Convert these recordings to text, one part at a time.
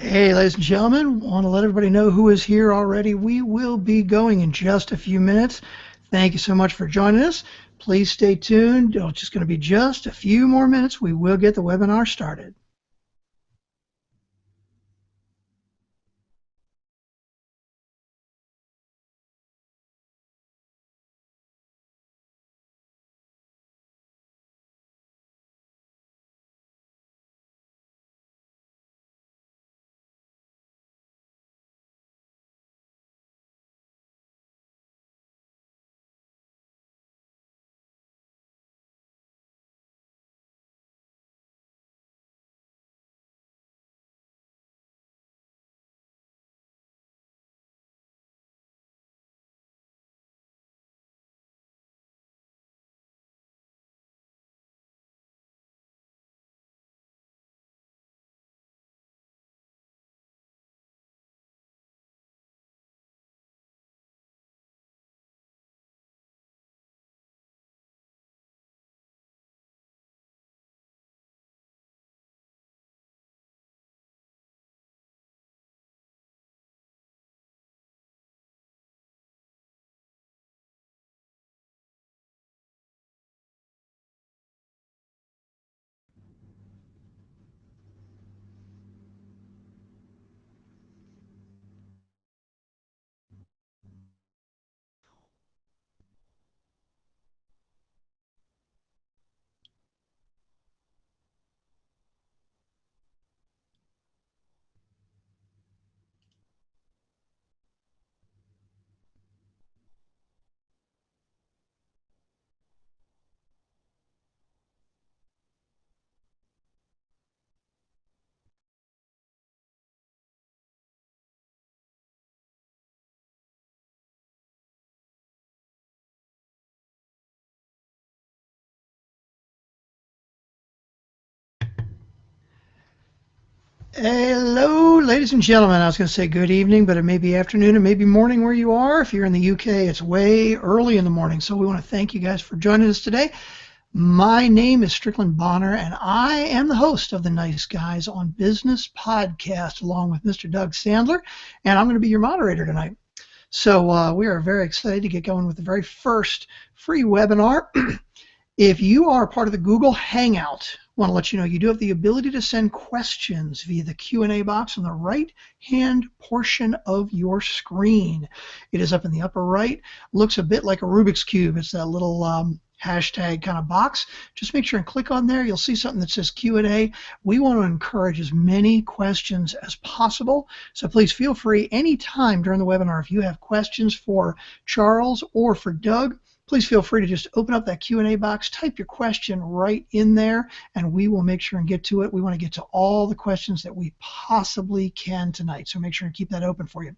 Hey, ladies and gentlemen, want to let everybody know who is here already. We will be going in just a few minutes. Thank you so much for joining us. Please stay tuned. It's just going to be just a few more minutes. We will get the webinar started. Hello, ladies and gentlemen. I was going to say good evening, but it may be afternoon, it may be morning where you are. If you're in the UK, it's way early in the morning. So we want to thank you guys for joining us today. My name is Strickland Bonner, and I am the host of the Nice Guys on Business podcast, along with Mr. Doug Sandler, and I'm going to be your moderator tonight. So we are very excited to get going with the very first free webinar. If you are part of the Google Hangout, I want to let you know you do have the ability to send questions via the Q&A box on the right-hand portion of your screen. It is up in the upper right. Looks a bit like a Rubik's Cube. It's that little hashtag kind of box. Just make sure and click on there. You'll see something that says Q&A. We want to encourage as many questions as possible. So please feel free anytime during the webinar if you have questions for Charles or for Doug. Please feel free to just open up that Q&A box, type your question right in there, and we will make sure and get to it. We want to get to all the questions that we possibly can tonight, so make sure and keep that open for you.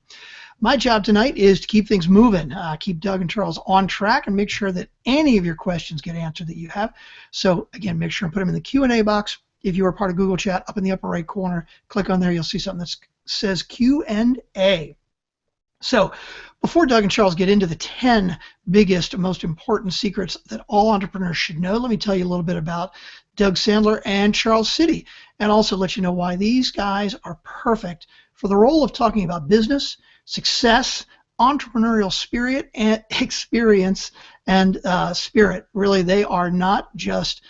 My job tonight is to keep things moving, keep Doug and Charles on track, and make sure that any of your questions get answered that you have. So again, make sure and put them in the Q&A box. If you are part of Google Chat, up in the upper right corner, click on there. You'll see something that says Q&A. So before Doug and Charles get into the 10 biggest, most important secrets that all entrepreneurs should know, let me tell you a little bit about Doug Sandler and Charles City, and also let you know why these guys are perfect for the role of talking about business, success, entrepreneurial spirit, and experience, and spirit. Really, they are not just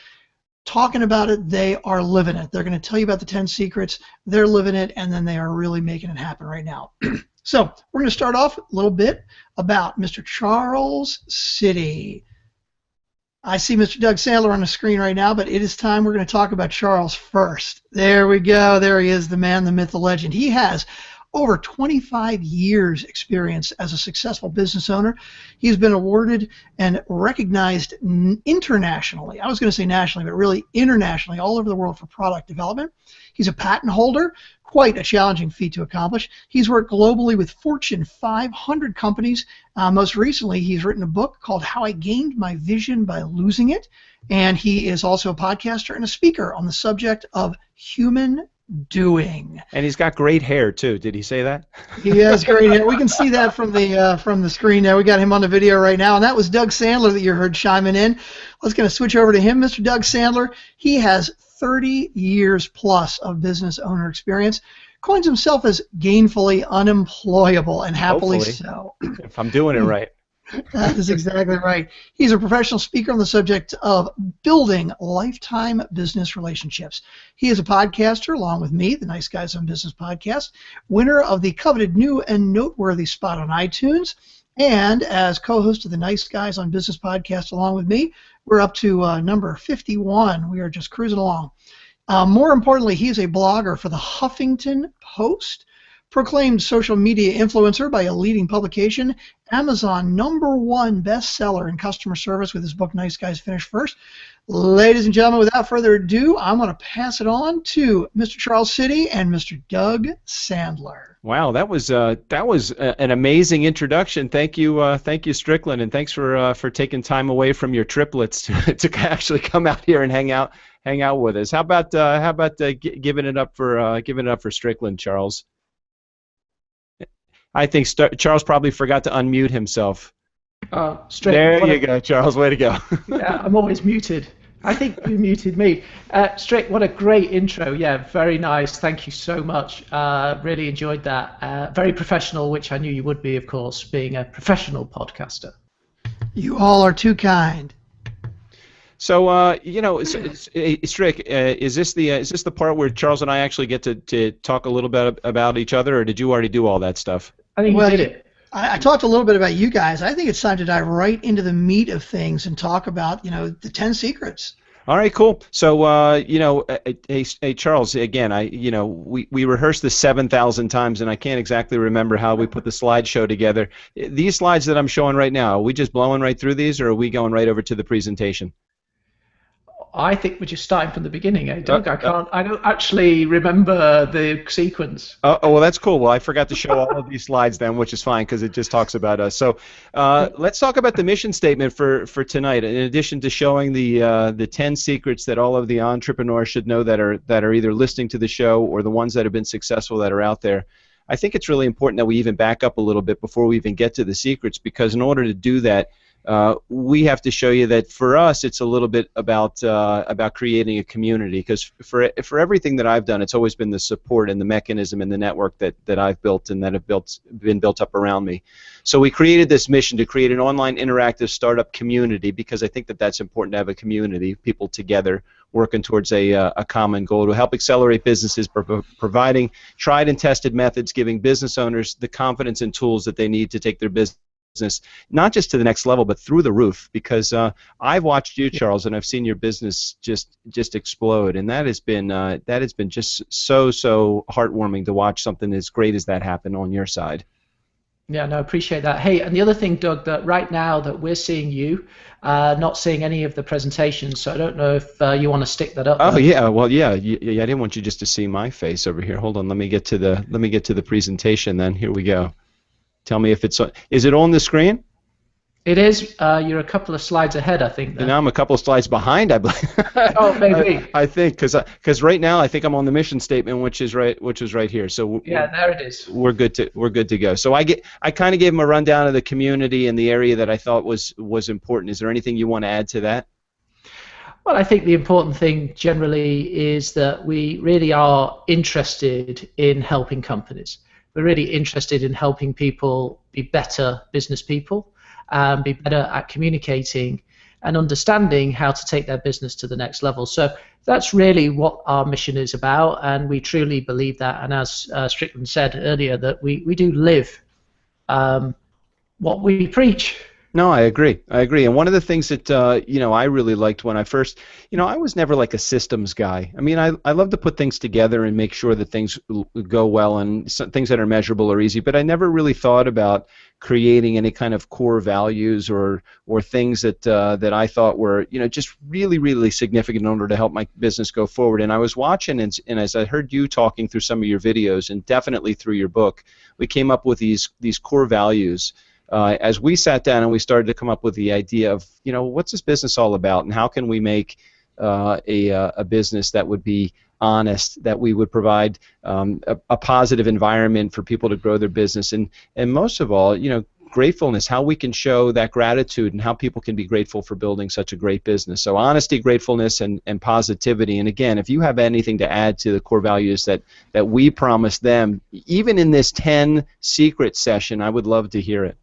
talking about it, they are living it. They're going to tell you about the 10 secrets, they're living it, and then they are really making it happen right now. So we're going to start off a little bit about Mr. Charles City. I see Mr. Doug Sandler on the screen right now, but it is time we're going to talk about Charles first. There we go. There he is, the man, the myth, the legend. He has over 25 years experience as a successful business owner. He's been awarded and recognized internationally. I was going to say nationally, but really internationally, all over the world for product development. He's a patent holder, quite a challenging feat to accomplish. He's worked globally with Fortune 500 companies. Most recently, he's written a book called How I Gained My Vision by Losing It. And he is also a podcaster and a speaker on the subject of human doing. And he's got great hair too. Did he say that? He has great hair. We can see that from the screen there. We got him on the video right now, and that was Doug Sandler that you heard chiming in. Let's going to switch over to him, Mr. Doug Sandler. He has 30 years plus of business owner experience. coins himself as gainfully unemployable, and happily Hopefully, so. if I'm doing it right. That is exactly right. He's a professional speaker on the subject of building lifetime business relationships. He is a podcaster along with me, the Nice Guys on Business podcast, winner of the coveted new and noteworthy spot on iTunes, and as co-host of the Nice Guys on Business podcast along with me, we're up to number 51. We are just cruising along. More importantly, he is a blogger for the Huffington Post, proclaimed social media influencer by a leading publication, Amazon #1 bestseller in customer service with his book Nice Guys Finish First. Ladies and gentlemen, without further ado, I'm going to pass it on to Mr. Charles City and Mr. Doug Sandler. Wow, that was an amazing introduction. Thank you, Strickland, and thanks for taking time away from your triplets to actually come out here and hang out with us. How about giving it up for Strickland, Charles? I think Charles probably forgot to unmute himself. There you go, Charles. Way to go. Yeah, I'm always muted. I think you muted me. Strick, what a great intro. Yeah, very nice. Thank you so much. Really enjoyed that. Very professional, which I knew you would be, of course, being a professional podcaster. You all are too kind. So, Strick, is this the part where Charles and I actually get to talk a little bit about each other, or did you already do all that stuff? I think you did it. I talked a little bit about you guys. I think it's time to dive right into the meat of things and talk about, the 10 secrets. All right, cool. So, hey, Charles, again, we rehearsed this 7,000 times, and I can't exactly remember how we put the slideshow together. These slides that I'm showing right now, are we just blowing right through these, or are we going right over to the presentation? I think we're just starting from the beginning, Doug? I don't actually remember the sequence. Oh, well, that's cool. Well, I forgot to show all of these slides then, which is fine because it just talks about us. So let's talk about the mission statement for tonight. In addition to showing the 10 secrets that all of the entrepreneurs should know that are either listening to the show or the ones that have been successful that are out there, I think it's really important that we even back up a little bit before we even get to the secrets, because in order to do that, we have to show you that for us it's a little bit about creating a community, because for everything that I've done, it's always been the support and the mechanism and the network that I've built and that have been built up around me. So we created this mission to create an online interactive startup community, because I think that that's important to have a community, people together working towards a common goal to help accelerate businesses, providing tried and tested methods, giving business owners the confidence and tools that they need to take their business not just to the next level, but through the roof. Because I've watched you, Charles, and I've seen your business just explode, and that has been just so heartwarming to watch something as great as that happen on your side. Yeah, no, I appreciate that. Hey, and the other thing, Doug, that right now that we're seeing you, not seeing any of the presentations, so I don't know if you want to stick that up. Oh, yeah, well, yeah, I didn't want you just to see my face over here. Hold on, let me get to the presentation. Then here we go. Tell me if is it on the screen? It is. You're a couple of slides ahead, I think. And now I'm a couple of slides behind, I believe. Oh, maybe. I think because right now I think I'm on the mission statement, which is right here. So yeah, there it is. We're good to go. So I kind of gave them a rundown of the community and the area that I thought was important. Is there anything you want to add to that? Well, I think the important thing generally is that we really are interested in helping companies. We're really interested in helping people be better business people, be better at communicating and understanding how to take their business to the next level. So that's really what our mission is about, and we truly believe that. And as Strickland said earlier, that we do live what we preach. No, I agree. And one of the things that I really liked when I first, I was never like a systems guy. I mean, I love to put things together and make sure that things go well and things that are measurable are easy. But I never really thought about creating any kind of core values or things that I thought were just really significant in order to help my business go forward. And I was watching, and as I heard you talking through some of your videos, and definitely through your book, we came up with these core values. As we sat down and we started to come up with the idea of, what's this business all about, and how can we make a business that would be honest, that we would provide a positive environment for people to grow their business, and most of all, gratefulness, how we can show that gratitude and how people can be grateful for building such a great business. So honesty, gratefulness, and positivity. And again, if you have anything to add to the core values that we promised them, even in this 10 secret session, I would love to hear it.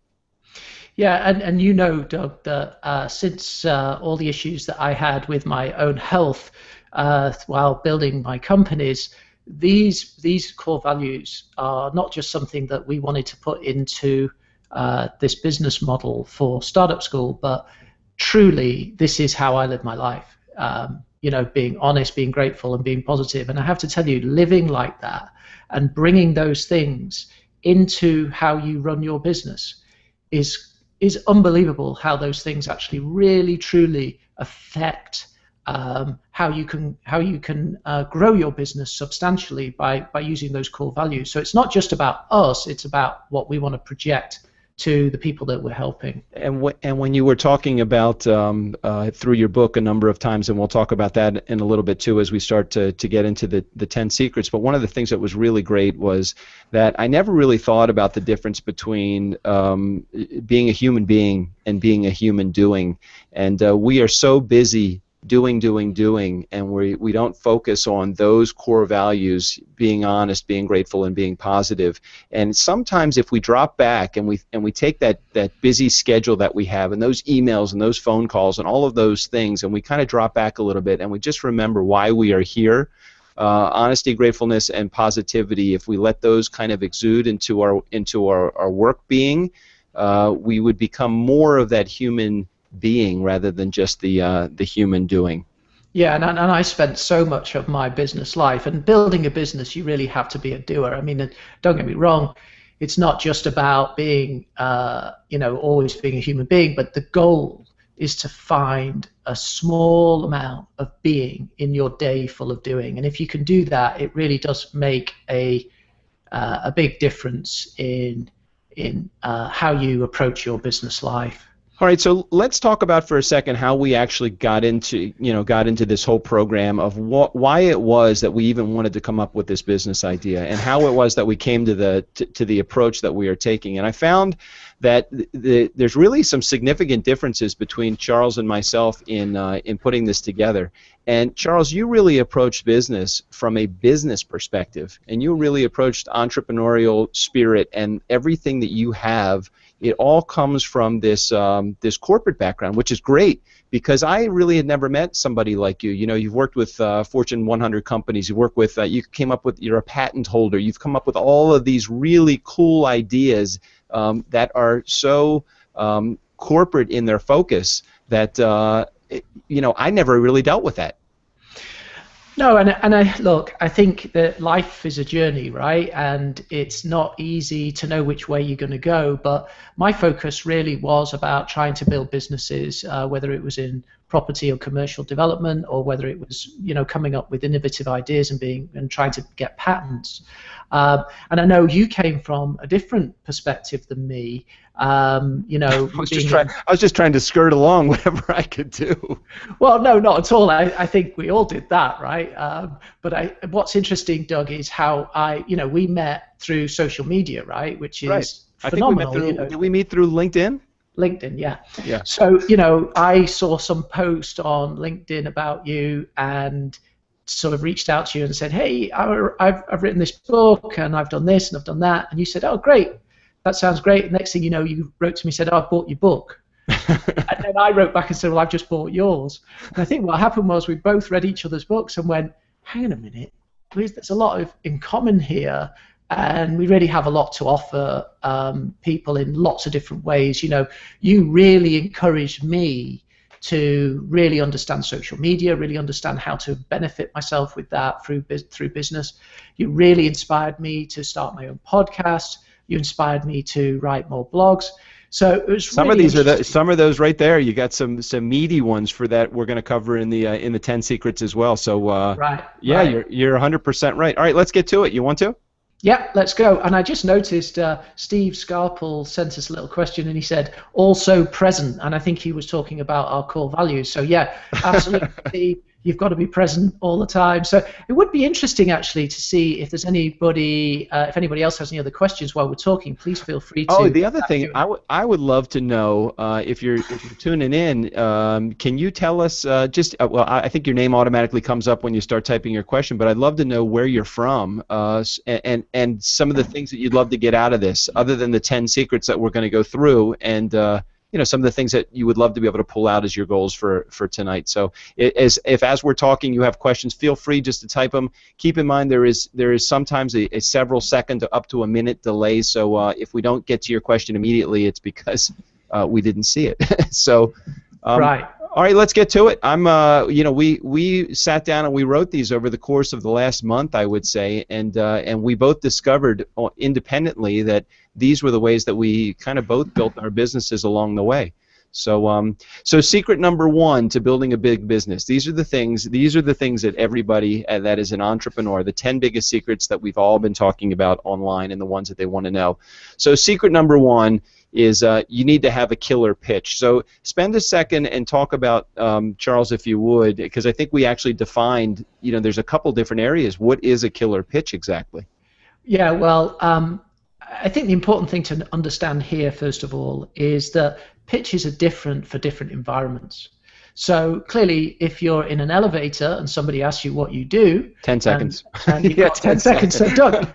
Yeah, and you know, Doug, that since all the issues that I had with my own health while building my companies, these core values are not just something that we wanted to put into this business model for Startup School, but truly this is how I live my life. You know, being honest, being grateful, and being positive. And I have to tell you, living like that and bringing those things into how you run your business is unbelievable. How those things actually really truly affect how you can grow your business substantially by using those core values. So it's not just about us; it's about what we want to project to the people that we're helping. And when you were talking about through your book a number of times, and we'll talk about that in a little bit too as we start to get into the 10 secrets, but one of the things that was really great was that I never really thought about the difference between being a human being and being a human doing. And we are so busy doing, and we don't focus on those core values, being honest, being grateful, and being positive. And sometimes if we drop back and we take that busy schedule that we have and those emails and those phone calls and all of those things, and we kind of drop back a little bit and we just remember why we are here, honesty, gratefulness, and positivity, if we let those kind of exude into our work being, we would become more of that human being rather than just the human doing. Yeah, and I spent so much of my business life, and building a business, you really have to be a doer. I mean, don't get me wrong, it's not just about being, always being a human being, but the goal is to find a small amount of being in your day full of doing. And if you can do that, it really does make a big difference in how you approach your business life. All right, so let's talk about for a second how we actually got into this whole program of why it was that we even wanted to come up with this business idea, and how it was that we came to the approach that we are taking. And I found that there's really some significant differences between Charles and myself in putting this together. And Charles, you really approached business from a business perspective, and you really approached entrepreneurial spirit, and everything that you have, it all comes from this corporate background, which is great, because I really had never met somebody like you. You know, you've worked with Fortune 100 companies. You work with, you're a patent holder. You've come up with all of these really cool ideas that are so corporate in their focus that I never really dealt with that. No, and I think that life is a journey, right? And it's not easy to know which way you're going to go. But my focus really was about trying to build businesses, whether it was in property or commercial development, or whether it was, coming up with innovative ideas and trying to get patents. And I know you came from a different perspective than me. I was just trying to skirt along whatever I could do. Well, no, not at all. I think we all did that, right? But what's interesting, Doug, is how we met through social media, right? Which is phenomenal. I think did we meet through LinkedIn? LinkedIn, yeah. Yeah. So, I saw some post on LinkedIn about you and sort of reached out to you and said, hey, I've written this book and I've done this and I've done that. And you said, oh, great. That sounds great. Next thing you know, you wrote to me and said, oh, I've bought your book. And then I wrote back and said, well, I've just bought yours. And I think what happened was we both read each other's books and went, hang on a minute, there's a lot in common here. And we really have a lot to offer people in lots of different ways. You really encouraged me to really understand social media, really understand how to benefit myself with that through business. You really inspired me to start my own podcast. You inspired me to write more blogs. So it was some really of these some of those right there. You got some meaty ones for that we're going to cover in the 10 secrets as well. So right. You're 100% right. All right, let's get to it. You want to? Yeah, let's go. And I just noticed Steve Scarpel sent us a little question, and he said, also present. And I think he was talking about our core values. So, yeah, absolutely. you've got to be present all the time. So it would be interesting actually to see if there's anybody, if anybody else has any other questions while we're talking. Please feel free to. Oh, the other thing I would love to know, if you're tuning in, can you tell us well, I think your name automatically comes up when you start typing your question, but I'd love to know where you're from, and some of the things that you'd love to get out of this, other than the 10 secrets that we're going to go through, and some of the things that you would love to be able to pull out as your goals for tonight. So if as we're talking you have questions, feel free just to type them. Keep in mind there is sometimes a several second to up to a minute delay, so if we don't get to your question immediately, it's because we didn't see it. So right. All right, let's get to it. We sat down and we wrote these over the course of the last month, I would say, and we both discovered independently that these were the ways that we kind of both built our businesses along the way. So secret number one to building a big business. These are the things that everybody that is an entrepreneur, the 10 biggest secrets that we've all been talking about online and the ones that they want to know. So secret number one is you need to have a killer pitch. So spend a second and talk about, Charles, if you would, because I think we actually defined, there's a couple different areas. What is a killer pitch exactly? Yeah, well, I think the important thing to understand here, first of all, is that pitches are different for different environments. So clearly, if you're in an elevator and somebody asks you what you do, 10 seconds. And you've got 10 seconds. So Doug,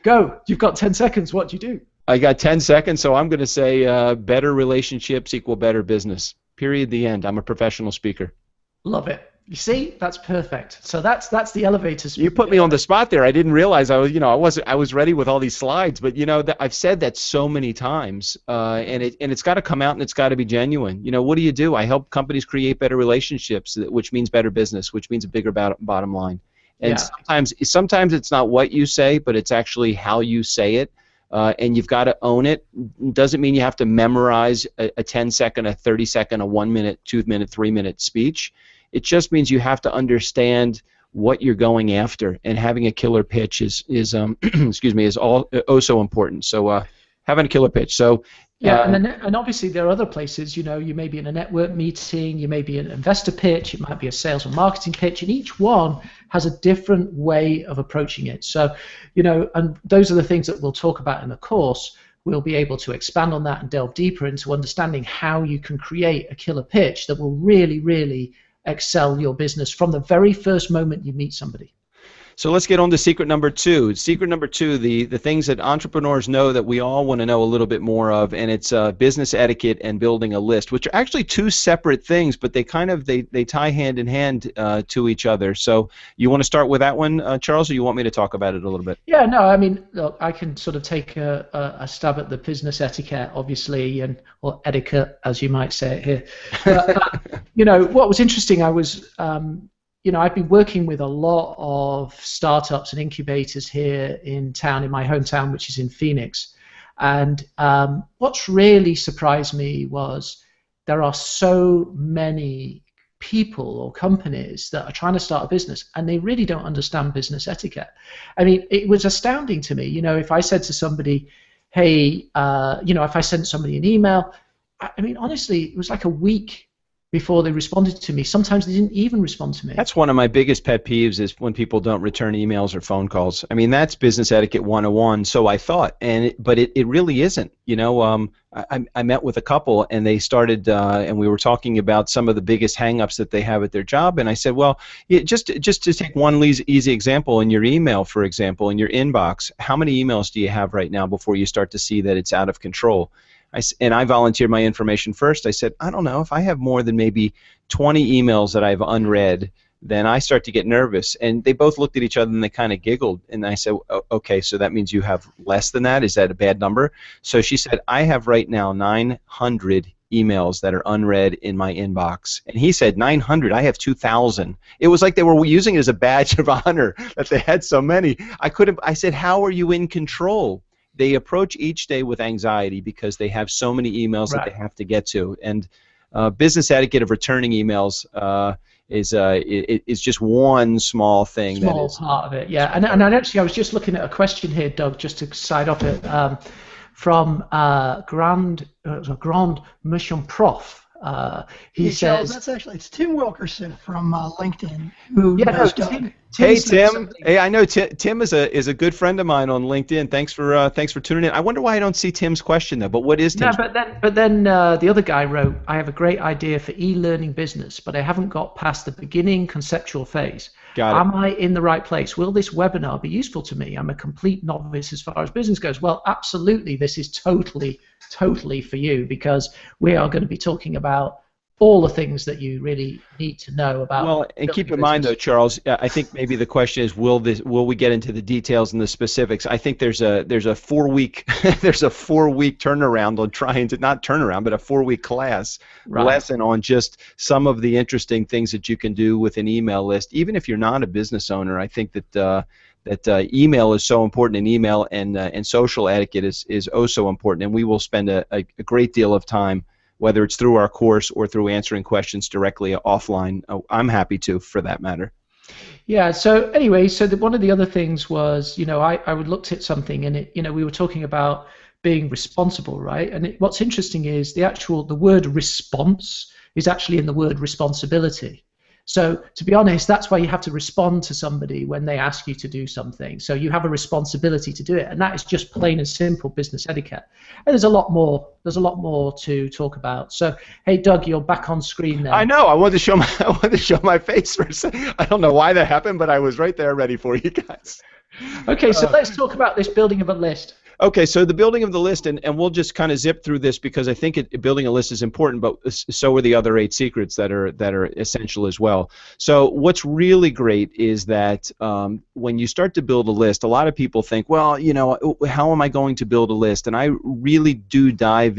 go. You've got 10 seconds. What do you do? I got 10 seconds, so I'm going to say better relationships equal better business. Period. The end. I'm a professional speaker. Love it. You see, that's perfect. So that's the elevator speech. You put me on the spot there. I didn't realize I was ready with all these slides, but I've said that so many times, and it's got to come out and it's got to be genuine. What do? I help companies create better relationships, which means better business, which means a bigger bottom line. And sometimes it's not what you say, but it's actually how you say it. And you've got to own it. Doesn't mean you have to memorize a 10-second, a 30-second, a 1-minute, 2-minute, 3-minute speech. It just means you have to understand what you're going after, and having a killer pitch is is so important. So having a killer pitch. So and obviously there are other places. You may be in a network meeting, you may be in an investor pitch, it might be a sales or marketing pitch, and each one has a different way of approaching it. So and those are the things that we'll talk about in the course. We'll be able to expand on that and delve deeper into understanding how you can create a killer pitch that will really, really excel your business from the very first moment you meet somebody. So let's get on to secret number two. Secret number two, the things that entrepreneurs know that we all want to know a little bit more of, and it's business etiquette and building a list, which are actually two separate things, but they tie hand in hand to each other. So you want to start with that one, Charles, or you want me to talk about it a little bit? Yeah, no, I mean, look, I can sort of take a stab at the business etiquette, obviously, or etiquette, as you might say it here. But, what was interesting, I was I've been working with a lot of startups and incubators here in town, in my hometown, which is in Phoenix. And what's really surprised me was there are so many people or companies that are trying to start a business, and they really don't understand business etiquette. I mean, it was astounding to me. If I said to somebody, hey, if I sent somebody an email, I mean, honestly, it was like a week before they responded to me. Sometimes they didn't even respond to me. That's one of my biggest pet peeves, is when people don't return emails or phone calls. I mean, that's business etiquette 101, so I thought, but it really isn't. I met with a couple, and they started, and we were talking about some of the biggest hang-ups that they have at their job, and I said, well, just to take one easy example, in your email, for example, in your inbox, how many emails do you have right now before you start to see that it's out of control? I volunteered my information first. I said, I don't know, if I have more than maybe 20 emails that I've unread, then I start to get nervous. And they both looked at each other and they kind of giggled. And I said, okay, so that means you have less than that? Is that a bad number? So she said, I have right now 900 emails that are unread in my inbox. And he said, 900, I have 2,000. It was like they were using it as a badge of honor that they had so many. I said, how are you in control? They approach each day with anxiety because they have so many emails that they have to get to. And business etiquette of returning emails is just one small thing. Small part of it, yeah. And actually, I was just looking at a question here, Doug, just to side up it, from Grand Mission Prof. He Hey, Charles, says, that's actually it's Tim Wilkerson from LinkedIn who yeah, no, knows Doug. Tim Hey said Tim. something. Hey, I know Tim is a good friend of mine on LinkedIn. Thanks for tuning in. I wonder why I don't see Tim's question though. But what is No, Tim's? but then the other guy wrote, I have a great idea for e-learning business, but I haven't got past the beginning conceptual phase. Got it. Am I in the right place? Will this webinar be useful to me? I'm a complete novice as far as business goes. Well, absolutely, this is totally for you, because we are going to be talking about all the things that you really need to know about Well, and building keep a in mind though, business. Charles, I think maybe the question is, will we get into the details and the specifics? I think there's a 4 week there's a 4 week turnaround on trying to not turnaround, but a 4 week class Right. lesson on just some of the interesting things that you can do with an email list. Even if you're not a business owner, I think that email is so important, and email and social etiquette is oh so important, and we will spend a great deal of time, whether it's through our course or through answering questions directly offline. Oh, I'm happy to, for that matter. Yeah. So anyway, one of the other things was, I would looked at something, and we were talking about being responsible, right? And what's interesting is the word response is actually in the word responsibility. So to be honest, that's why you have to respond to somebody when they ask you to do something. So you have a responsibility to do it, and that is just plain and simple business etiquette. And there's a lot more. There's a lot more to talk about. So hey, Doug, you're back on screen now. I know. I wanted to show my face for a second. I don't know why that happened, but I was right there, ready for you guys. Okay, so let's talk about this building of a list. Okay, so the building of the list, and we'll just kind of zip through this because I think building a list is important, but so are the other 8 secrets that are essential as well. So what's really great is that when you start to build a list, a lot of people think, well, how am I going to build a list? And I really do dive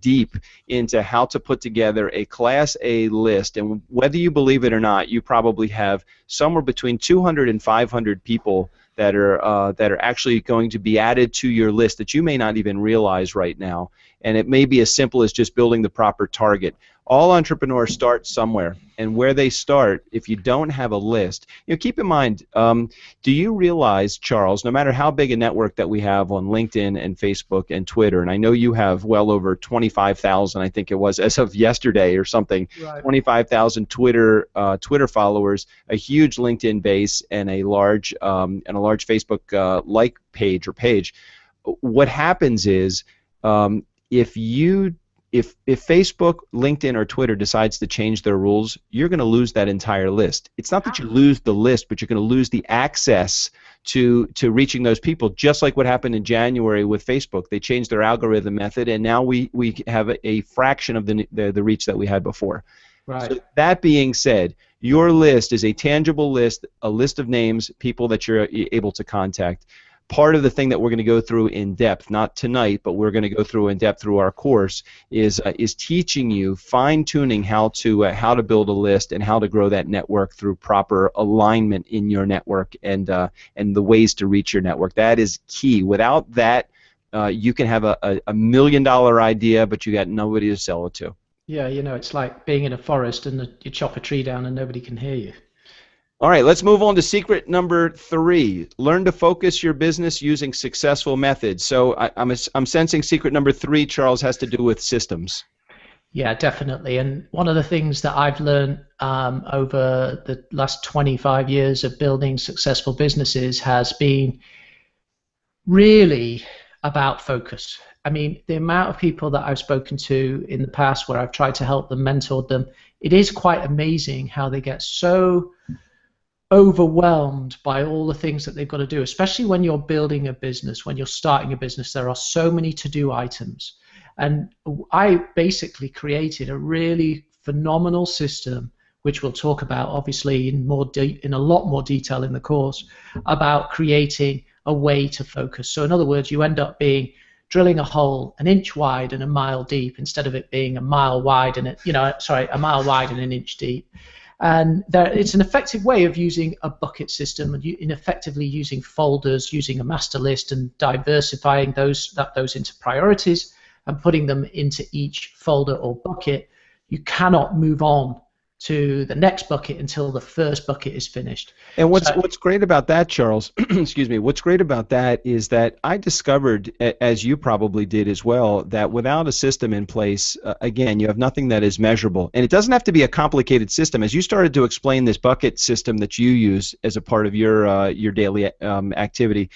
deep into how to put together a Class A list, and whether you believe it or not, you probably have somewhere between 200 and 500 people that are actually going to be added to your list that you may not even realize right now. And it may be as simple as just building the proper target. All entrepreneurs start somewhere, and where they start, if you don't have a list, keep in mind, do you realize, Charles, no matter how big a network that we have on LinkedIn and Facebook and Twitter, and I know you have well over 25,000, I think it was, as of yesterday or something, Right. 25,000 Twitter followers, a huge LinkedIn base, and a large Facebook like page. What happens is, if Facebook, LinkedIn, or Twitter decides to change their rules, you're going to lose that entire list. It's not that you lose the list, but you're going to lose the access to reaching those people, just like what happened in January with Facebook. They changed their algorithm method, and now we have a fraction of the reach that we had before. Right. So that being said, your list is a tangible list, a list of names, people that you're able to contact. Part of the thing that we're going to go through in depth, not tonight, but we're going to go through in depth through our course, is teaching you, fine-tuning how to build a list and how to grow that network through proper alignment in your network and the ways to reach your network. That is key. Without that, you can have a $1 million idea, but you got nobody to sell it to. Yeah, it's like being in a forest and you chop a tree down and nobody can hear you. All right, let's move on to secret number 3. Learn to focus your business using successful methods. So I'm sensing secret number 3, Charles, has to do with systems. Yeah, definitely. And one of the things that I've learned over the last 25 years of building successful businesses has been really about focus. I mean, the amount of people that I've spoken to in the past where I've tried to help them, mentored them, it is quite amazing how they get so overwhelmed by all the things that they've got to do, especially when you're building a business, when you're starting a business. There are so many to-do items. And I basically created a really phenomenal system, which we'll talk about obviously in a lot more detail in the course, about creating a way to focus. So in other words, you end up drilling a hole 1 inch wide and 1 mile deep, instead of it being a mile wide and a mile wide and 1 inch deep. And it's an effective way of using a bucket system and effectively using folders, using a master list, and diversifying those into priorities and putting them into each folder or bucket. You cannot move on to the next bucket until the first bucket is finished. And what's great about that, Charles, excuse me, what's great about that is that I discovered, as you probably did as well, that without a system in place, again, you have nothing that is measurable. And it doesn't have to be a complicated system. As you started to explain this bucket system that you use as a part of your daily activity,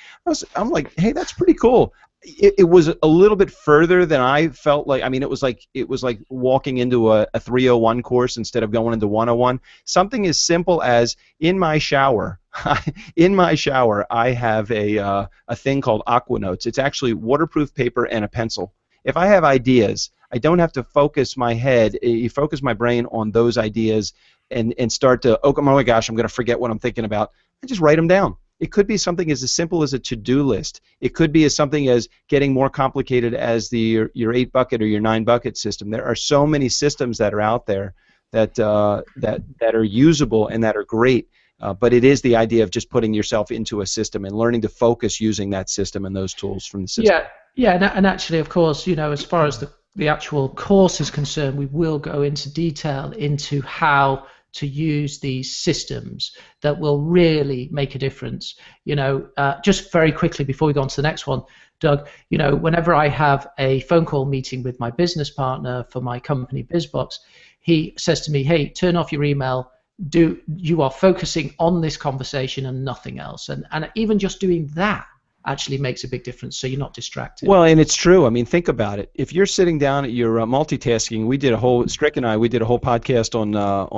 I'm like, hey, that's pretty cool. It was a little bit further than I felt like. I mean, it was like walking into a 301 course instead of going into 101. Something as simple as in my shower. I have a thing called Aqua Notes. It's actually waterproof paper and a pencil. If I have ideas, I don't have to focus my head. You focus my brain on those ideas and start to, oh my gosh, I'm going to forget what I'm thinking about. I just write them down. It could be something as simple as a to-do list. It could be as something as getting more complicated as your 8-bucket or your 9-bucket system. There are so many systems that are out there that are usable and that are great. But it is the idea of just putting yourself into a system and learning to focus using that system and those tools from the system. Yeah, and actually, of course, as far as the actual course is concerned, we will go into detail into how to use these systems that will really make a difference. Just very quickly before we go on to the next one, Doug, whenever I have a phone call meeting with my business partner for my company BizBox, he says to me, hey, turn off your email. You are focusing on this conversation and nothing else. And even just doing that actually makes a big difference, so you're not distracted. Well, and it's true. I mean, think about it. If you're sitting down at your multitasking, Strick and I, we did a whole podcast on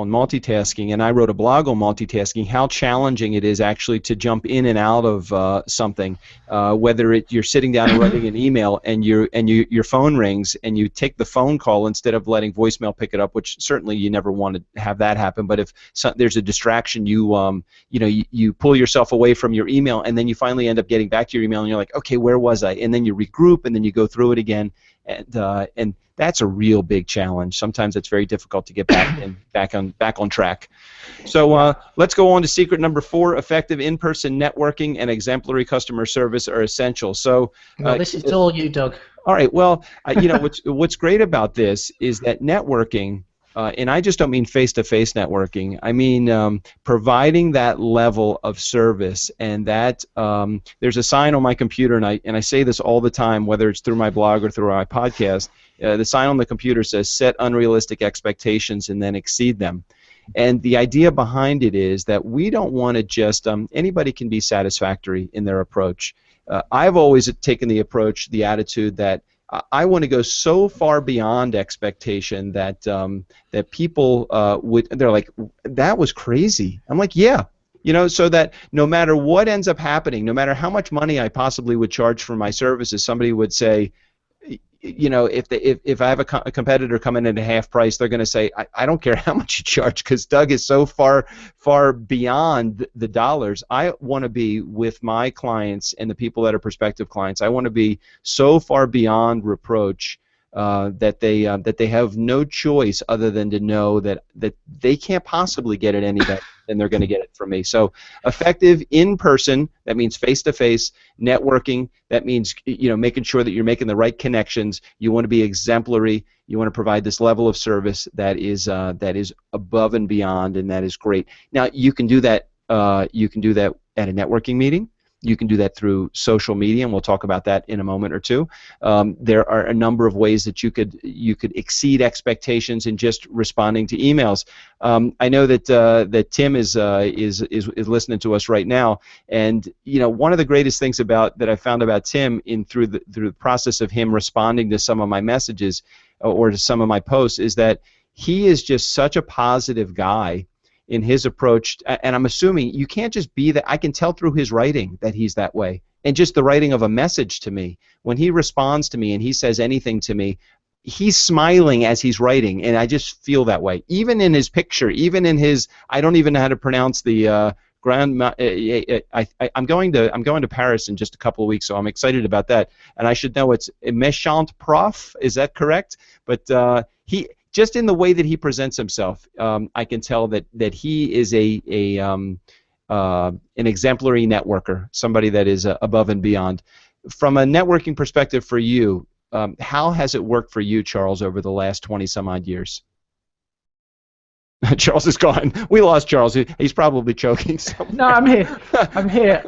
multitasking, and I wrote a blog on multitasking, how challenging it is actually to jump in and out of something, whether you're sitting down and writing an email and your phone rings and you take the phone call instead of letting voicemail pick it up, which certainly you never want to have that happen. But if there's a distraction, you pull yourself away from your email, and then you finally end up getting back to your email and you're like, okay, where was I? And then you regroup and then you go through it again, and that's a real big challenge. Sometimes it's very difficult to get back on track. So let's go on to secret number 4: effective in-person networking and exemplary customer service are essential. So this is all you, Doug. All right. Well, what's great about this is that networking. And I just don't mean face-to-face networking. I mean providing that level of service, and that there's a sign on my computer, and I say this all the time, whether it's through my blog or through my podcast. The sign on the computer says, set unrealistic expectations and then exceed them. And the idea behind it is that we don't want to just, anybody can be satisfactory in their approach. I've always taken the attitude that I want to go so far beyond expectation that that people they're like, that was crazy. I'm like, yeah, so that no matter what ends up happening, no matter how much money I possibly would charge for my services, somebody would say, if I have a competitor come in at a half price, they're going to say, I don't care how much you charge, because Doug is so far beyond the dollars. I want to be with my clients and the people that are prospective clients. I want to be so far beyond reproach that they have no choice other than to know that they can't possibly get it any better than they're going to get it from me. So effective in person, that means face-to-face networking. That means making sure that you're making the right connections. You want to be exemplary. You want to provide this level of service that is above and beyond, and that is great. Now you can do that. You can do that at a networking meeting. You can do that through social media, and we'll talk about that in a moment or two. There are a number of ways that you could exceed expectations in just responding to emails. I know that Tim is listening to us right now, and one of the greatest things that I found about Tim through the process of him responding to some of my messages or to some of my posts is that he is just such a positive guy in his approach, and I'm assuming you can't just be that. I can tell through his writing that he's that way, and just the writing of a message to me. When he responds to me and he says anything to me, he's smiling as he's writing, and I just feel that way. Even in his picture, even in his, I don't even know how to pronounce the I'm going to Paris in just a couple of weeks, so I'm excited about that. And I should know it's Méchant Prof. Is that correct? But he. Just in the way that he presents himself, I can tell that he is an exemplary networker, somebody that is above and beyond. From a networking perspective for you, how has it worked for you, Charles, over the last 20-some-odd years? Charles is gone. We lost Charles. He's probably choking somewhere. No, I'm here. I'm here.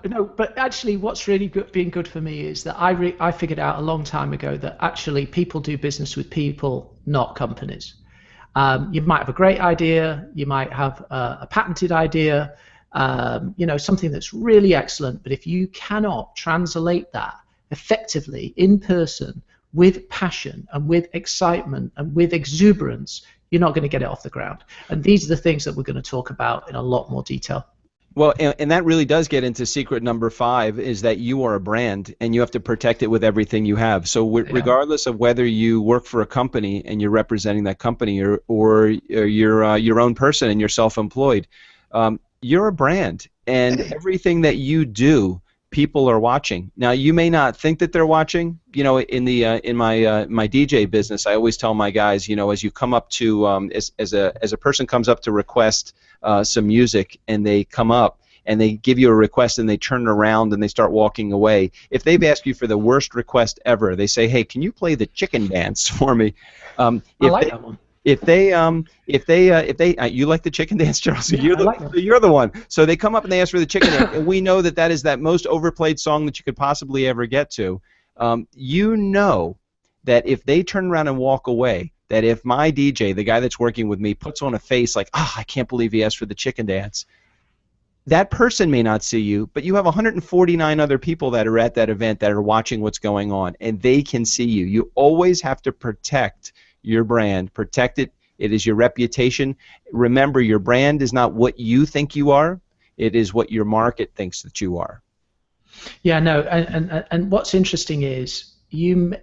No, but actually, what's really been good for me is that I figured out a long time ago that actually people do business with people, not companies. You might have a great idea. You might have a patented idea. Something that's really excellent. But if you cannot translate that effectively in person with passion and with excitement and with exuberance, you're not going to get it off the ground. And these are the things that we're going to talk about in a lot more detail. Well, and that really does get into secret number 5, is that you are a brand and you have to protect it with everything you have. So regardless of whether you work for a company and you're representing that company, or you're your own person and you're self-employed, you're a brand, and everything that you do, people are watching. Now, you may not think that they're watching. In my DJ business, I always tell my guys, as you come up to as a person comes up to request some music, and they come up and they give you a request and they turn around and they start walking away. If they've asked you for the worst request ever, they say, "Hey, can you play the chicken dance for me?" I like that one. If they you like the chicken dance, Charles? Yeah, You're the one. So they come up and they ask for the chicken dance, and we know that is that most overplayed song that you could possibly ever get to. That if they turn around and walk away, that if my DJ, the guy that's working with me, puts on a face like, I can't believe he asked for the chicken dance, that person may not see you, but you have 149 other people that are at that event that are watching what's going on, and they can see you. You always have to protect your brand. Protect it. It is your reputation. Remember, your brand is not what you think you are. It is what your market thinks that you are. Yeah, no, and what's interesting is you'd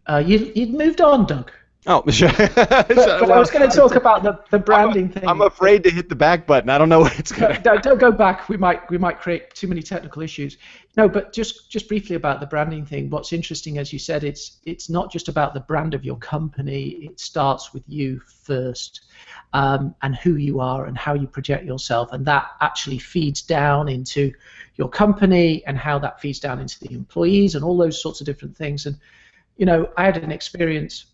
moved on, Doug. Oh, sure. But I was going to talk about the branding thing. I'm afraid to hit the back button. I don't know what it's going to. Don't go back. We might create too many technical issues. No, but just briefly about the branding thing. What's interesting, as you said, it's not just about the brand of your company. It starts with you first, and who you are and how you project yourself, and that actually feeds down into your company, and how that feeds down into the employees, and all those sorts of different things. And I had an experience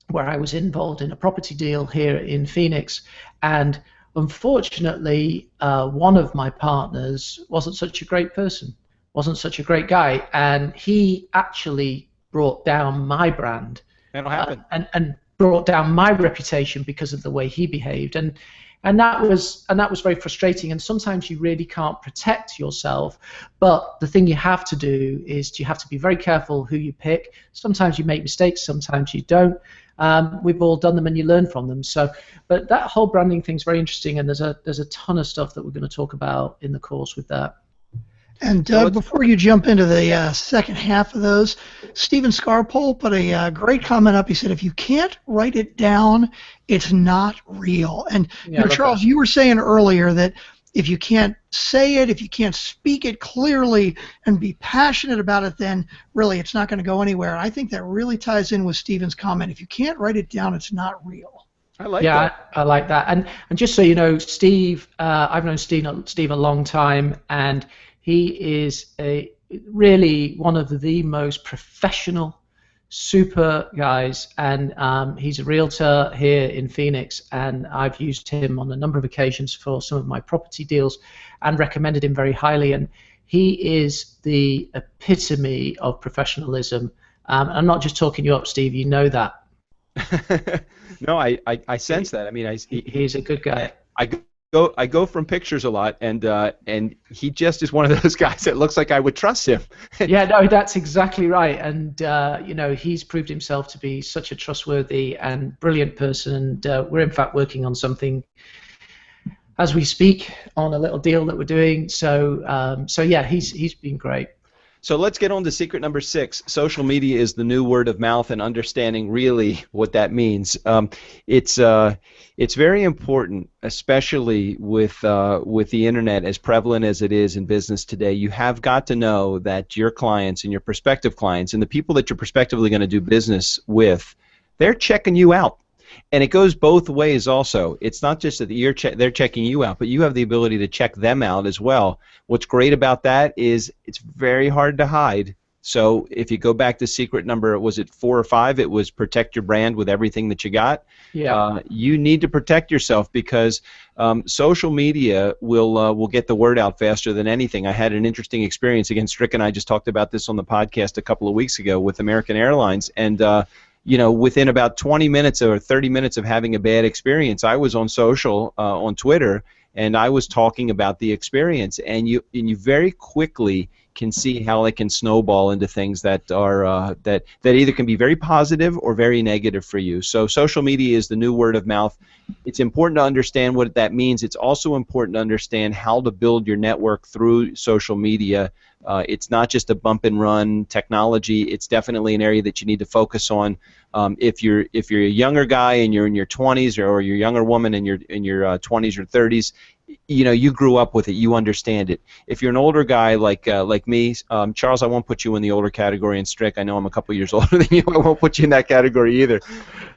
where I was involved in a property deal here in Phoenix, and unfortunately one of my partners wasn't such a great person, wasn't such a great guy, and he actually brought down my brand. That'll happen. And brought down my reputation because of the way he behaved, and that was very frustrating. And sometimes you really can't protect yourself, but the thing you have to do is you have to be very careful who you pick. Sometimes you make mistakes, sometimes you don't. We've all done them, and you learn from them. So, but that whole branding thing is very interesting, and there's a ton of stuff that we're going to talk about in the course with that. And Doug, before you jump into the second half of those, Stephen Scarpole put a great comment up. He said, "If you can't write it down, it's not real." And Charles, you were saying earlier that if you can't say it, if you can't speak it clearly and be passionate about it, then really it's not going to go anywhere. I think that really ties in with Stephen's comment. If you can't write it down, it's not real. I like that. I like that. And just so you know, Steve, I've known Steve a long time, and he is really one of the most professional, super guys, and he's a realtor here in Phoenix, and I've used him on a number of occasions for some of my property deals and recommended him very highly, and he is the epitome of professionalism. I'm not just talking you up, Steve, you know that. No, I sense that. I mean, he's a good guy. I go from pictures a lot, and he just is one of those guys that looks like I would trust him. Yeah, no, that's exactly right, and he's proved himself to be such a trustworthy and brilliant person, and we're in fact working on something as we speak on a little deal that we're doing. So yeah, he's been great. So let's get on to secret number 6. Social media is the new word of mouth, and understanding really what that means. It's very important, especially with the internet as prevalent as it is in business today. You have got to know that your clients and your prospective clients and the people that you're prospectively going to do business with, they're checking you out. And it goes both ways also. It's not just that they're checking you out, but you have the ability to check them out as well. What's great about that is it's very hard to hide. So if you go back to secret number, was it 4 or 5? It was protect your brand with everything that you got. Yeah. You need to protect yourself because social media will get the word out faster than anything. I had an interesting experience. Again, Strick and I just talked about this on the podcast a couple of weeks ago with American Airlines, and within about 20 minutes or 30 minutes of having a bad experience, I was on social, on Twitter, and I was talking about the experience, and you very quickly can see how it can snowball into things that are that either can be very positive or very negative for you. So social media is the new word of mouth. It's important to understand what that means. It's also important to understand how to build your network through social media. It's not just a bump and run technology. It's definitely an area that you need to focus on. If you're a younger guy and you're in your 20s, or you're a younger woman and you're in your 20s or 30s, you grew up with it. You understand it. If you're an older guy like me, Charles, I won't put you in the older category, and Strick, I know I'm a couple years older than you. I won't put you in that category either.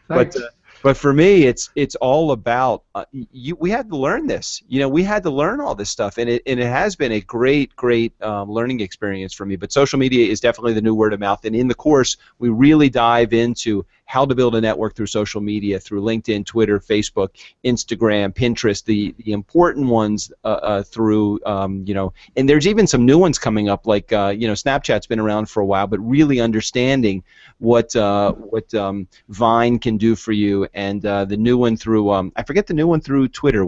Thanks. But for me, it's all about we had to learn this. We had to learn all this stuff, and it has been a great learning experience for me. But social media is definitely the new word of mouth, and in the course, we really dive into how to build a network through social media, through LinkedIn, Twitter, Facebook, Instagram, Pinterest, the important ones through, and there's even some new ones coming up, like, Snapchat's been around for a while, but really understanding what Vine can do for you, and the new one through, I forget the new one through Twitter.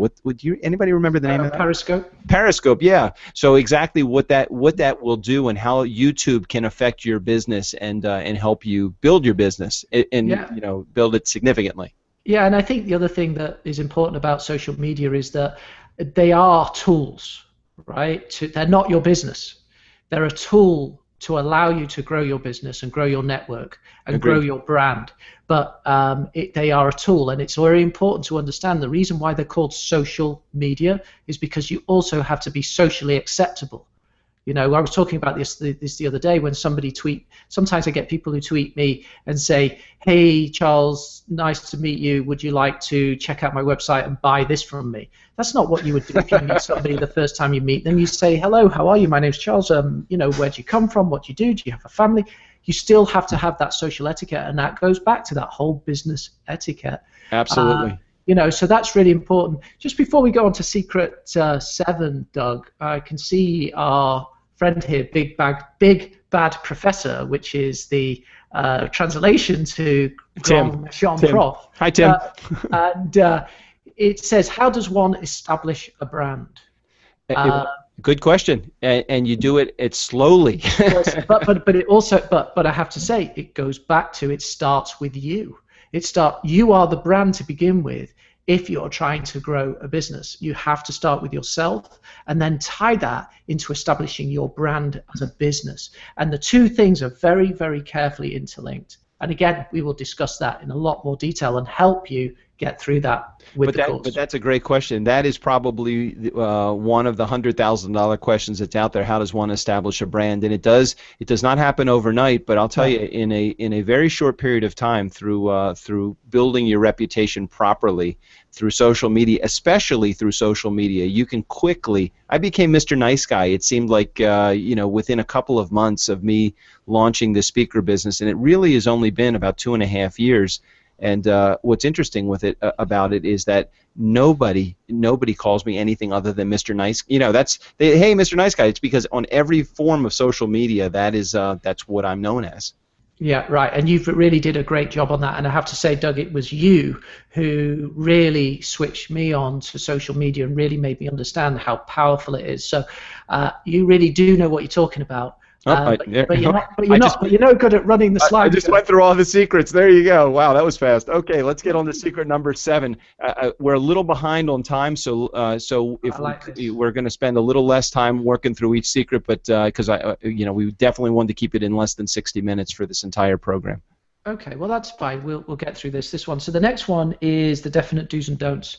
Anybody remember the name of that? Periscope. Periscope, yeah. So exactly what that will do, and how YouTube can affect your business and help you build your business and build it significantly. Yeah, and I think the other thing that is important about social media is that they are tools, right? They're not your business. They're a tool to allow you to grow your business and grow your network and Agreed. grow your brand. But they are a tool, and it's very important to understand the reason why they're called social media is because you also have to be socially acceptable. I was talking about this the other day when somebody sometimes I get people who tweet me and say, hey, Charles, nice to meet you. Would you like to check out my website and buy this from me? That's not what you would do if you meet somebody the first time you meet them. You say, hello, how are you? My name's Charles. Where do you come from? What do you do? Do you have a family? You still have to have that social etiquette, and that goes back to that whole business etiquette. Absolutely. So that's really important. Just before we go on to secret 7, Doug, I can see our friend here, Big Bad Professor, which is the translation to Grand Jean Prof. Hi, Tim. And it says, how does one establish a brand? Good question, and you do it slowly. but it also, but I have to say, it goes back to, it starts with you. You are the brand to begin with. If you're trying to grow a business, you have to start with yourself and then tie that into establishing your brand as a business. And the two things are very, very carefully interlinked. And again, we will discuss that in a lot more detail and help you get through that with the course. But that's a great question. That is probably one of the $100,000 questions that's out there. How does one establish a brand? And it does not happen overnight. But I'll tell you, in a very short period of time, through building your reputation properly, through social media, especially through social media, you can quickly. I became Mr. Nice Guy. It seemed like within a couple of months of me launching the speaker business, and it really has only been about 2.5 years. And what's interesting with it about it is that nobody calls me anything other than Mr. Nice. Hey, Mr. Nice Guy. It's because on every form of social media, that's what I'm known as. Yeah, right. And you really did a great job on that. And I have to say, Doug, it was you who really switched me on to social media and really made me understand how powerful it is. So you really do know what you're talking about. But you're no good at running the slides. I just went through all the secrets. There you go. Wow, that was fast. Okay, let's get on to secret number 7. We're a little behind on time, so we're going to spend a little less time working through each secret, but because we definitely wanted to keep it in less than 60 minutes for this entire program. Okay, well that's fine. We'll get through this one. So the next one is the definite do's and don'ts.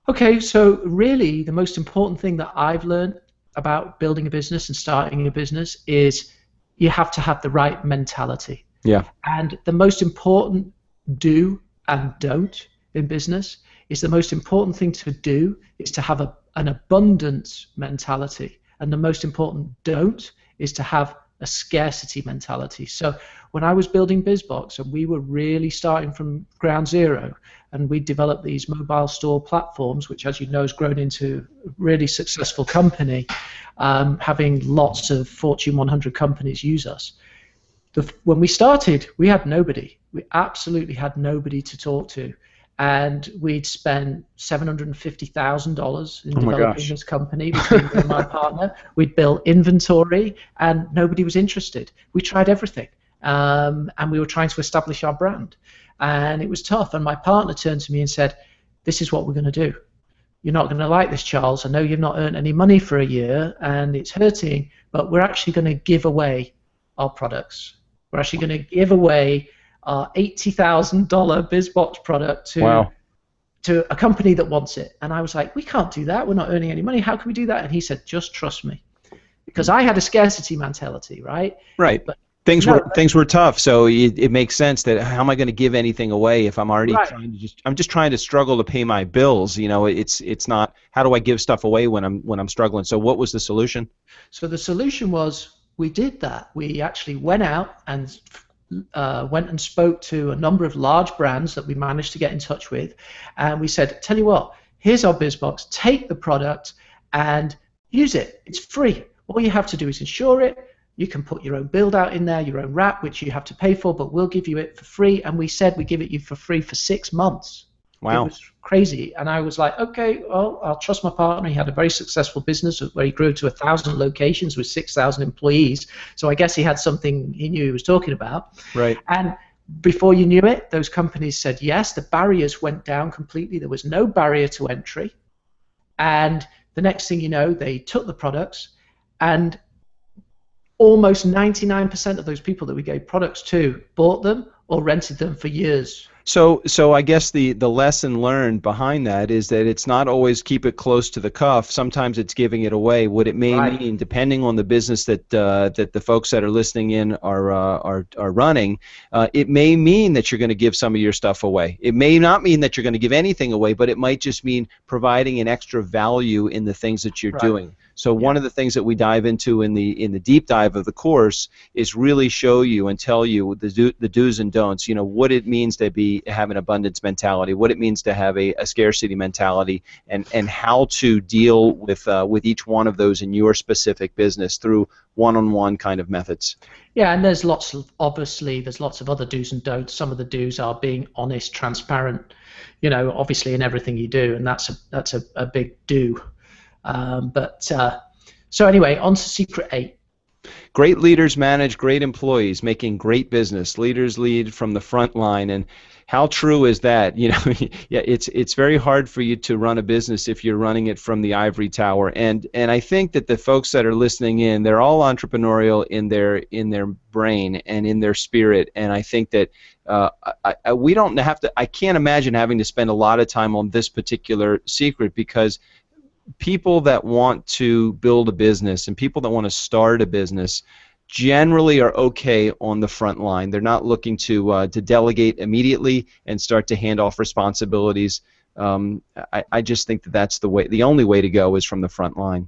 Okay, so really the most important thing that I've learned about building a business and starting a business is you have to have the right mentality. Yeah. And the most important do and don't in business is the most important thing to do is to have an abundance mentality. And the most important don't is to have a scarcity mentality. So when I was building BizBox, and we were really starting from ground zero, and we developed these mobile store platforms, which, as you know, has grown into a really successful company, having lots of Fortune 100 companies use us. When we started, we had nobody. We absolutely had nobody to talk to. And we'd spent $750,000 in developing this company between me and my partner. We'd built inventory, and nobody was interested. We tried everything, and we were trying to establish our brand. And it was tough. And my partner turned to me and said, "This is what we're going to do. You're not going to like this, Charles. I know you've not earned any money for a year, and it's hurting, but we're actually going to give away our products. We're actually going to give away our $80,000 BizBox product to a company that wants it." And I was like, "We can't do that. We're not earning any money. How can we do that?" And he said, "Just trust me." Because I had a scarcity mentality, right? Right. But things were tough, so it makes sense that how am I going to give anything away if I'm already I'm just trying to struggle to pay my bills. You know, it's not how do I give stuff away when I'm struggling. So what was the solution? So the solution was we did that. We actually went out and went and spoke to a number of large brands that we managed to get in touch with, and we said, "Tell you what, here's our BizBox. Take the product and use it. It's free. All you have to do is insure it. You can put your own build out in there, your own wrap, which you have to pay for, but we'll give you it for free." And we said we give it you for free for 6 months. Wow. It was crazy. And I was like, okay, well, I'll trust my partner. He had a very successful business where he grew to 1,000 locations with 6,000 employees. So I guess he had something he knew he was talking about. Right. And before you knew it, those companies said yes. The barriers went down completely. There was no barrier to entry. And the next thing you know, they took the products, and almost 99% of those people that we gave products to bought them or rented them for years. So I guess the lesson learned behind that is that it's not always keep it close to the cuff. Sometimes it's giving it away. What it may mean, depending on the business that the folks that are listening in are running, it may mean that you're going to give some of your stuff away. It may not mean that you're going to give anything away, but it might just mean providing an extra value in the things that you're doing. So one of the things that we dive into in the deep dive of the course is really show you and tell you the do's and don'ts. You know, what it means to have an abundance mentality, what it means to have a scarcity mentality, and how to deal with each one of those in your specific business through one-on-one kind of methods. Yeah, and there's lots of other do's and don'ts. Some of the do's are being honest, transparent, you know, obviously in everything you do, and that's a big do. So anyway, on to secret 8. Great leaders manage great employees, making great business. Leaders lead from the front line, and how true is that? You know, yeah, it's very hard for you to run a business if you're running it from the ivory tower. And I think that the folks that are listening in, they're all entrepreneurial in their brain and in their spirit. And I think that we don't have to. I can't imagine having to spend a lot of time on this particular secret, because people that want to build a business and people that want to start a business generally are okay on the front line. They're not looking to delegate immediately and start to hand off responsibilities. I just think that that's the only way to go is from the front line.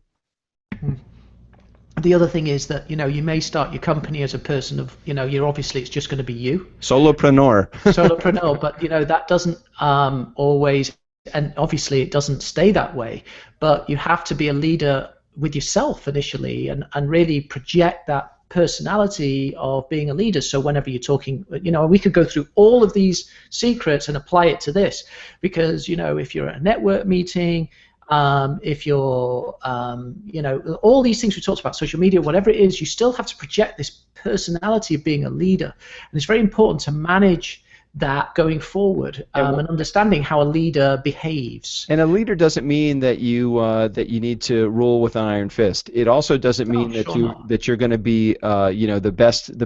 The other thing is that, you know, you may start your company as a person of, you know, you're obviously it's just going to be you. Solopreneur, but you know that doesn't always. And obviously it doesn't stay that way, but you have to be a leader with yourself initially and really project that personality of being a leader. So whenever you're talking, you know, we could go through all of these secrets and apply it to this, because, you know, if you're at a network meeting, if you're, you know, all these things we talked about, social media, whatever it is, you still have to project this personality of being a leader. And it's very important to manage that going forward, and understanding how a leader behaves. And a leader doesn't mean that you need to rule with an iron fist. It also doesn't mean that you're going to be you know, the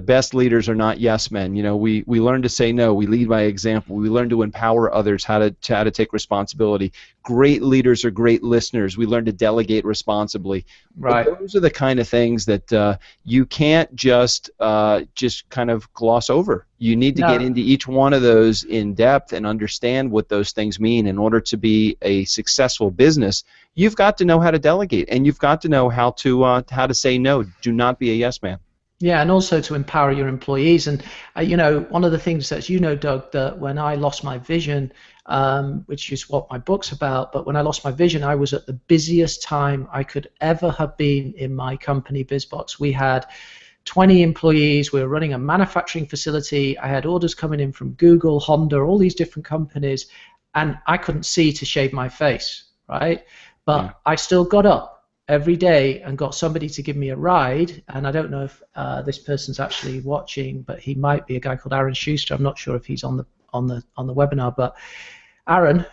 best leaders are not yes men. You know, we learn to say no. We lead by example. We learn to empower others how to take responsibility. Great leaders are great listeners. We learn to delegate responsibly. Right. But those are the kind of things that you can't just kind of gloss over. You need to get into each one of those in depth and understand what those things mean. In order to be a successful business, you've got to know how to delegate, and you've got to know how to say no. Do not be a yes man. Yeah, and also to empower your employees. And one of the things that Doug, that when I lost my vision, which is what my book's about, but when I lost my vision, I was at the busiest time I could ever have been in my company, BizBox. We had 20 employees. We were running a manufacturing facility. I had orders coming in from Google, Honda, all these different companies, and I couldn't see to shave my face, right? But I still got up every day and got somebody to give me a ride. And I don't know if this person's actually watching, but he might be, a guy called Aaron Schuster. I'm not sure if he's on the webinar, but Aaron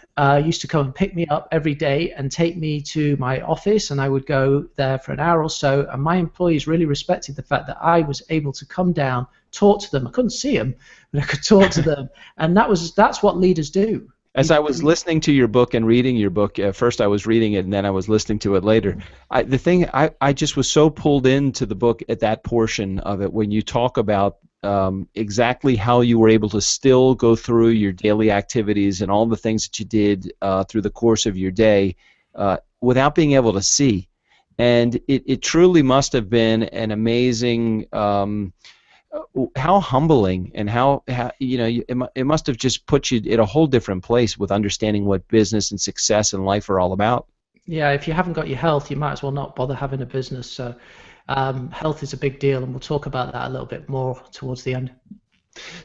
used to come and pick me up every day and take me to my office, and I would go there for an hour or so. And my employees really respected the fact that I was able to come down, talk to them. I couldn't see them, but I could talk to them, and that's what leaders do. As I was listening to your book and reading your book, first I was reading it and then I was listening to it later. I just was so pulled into the book at that portion of it when you talk about exactly how you were able to still go through your daily activities and all the things that you did through the course of your day without being able to see. And it truly must have been an amazing how humbling, and how it must have just put you in a whole different place with understanding what business and success and life are all about. Yeah, if you haven't got your health, you might as well not bother having a business. So health is a big deal, and we'll talk about that a little bit more towards the end.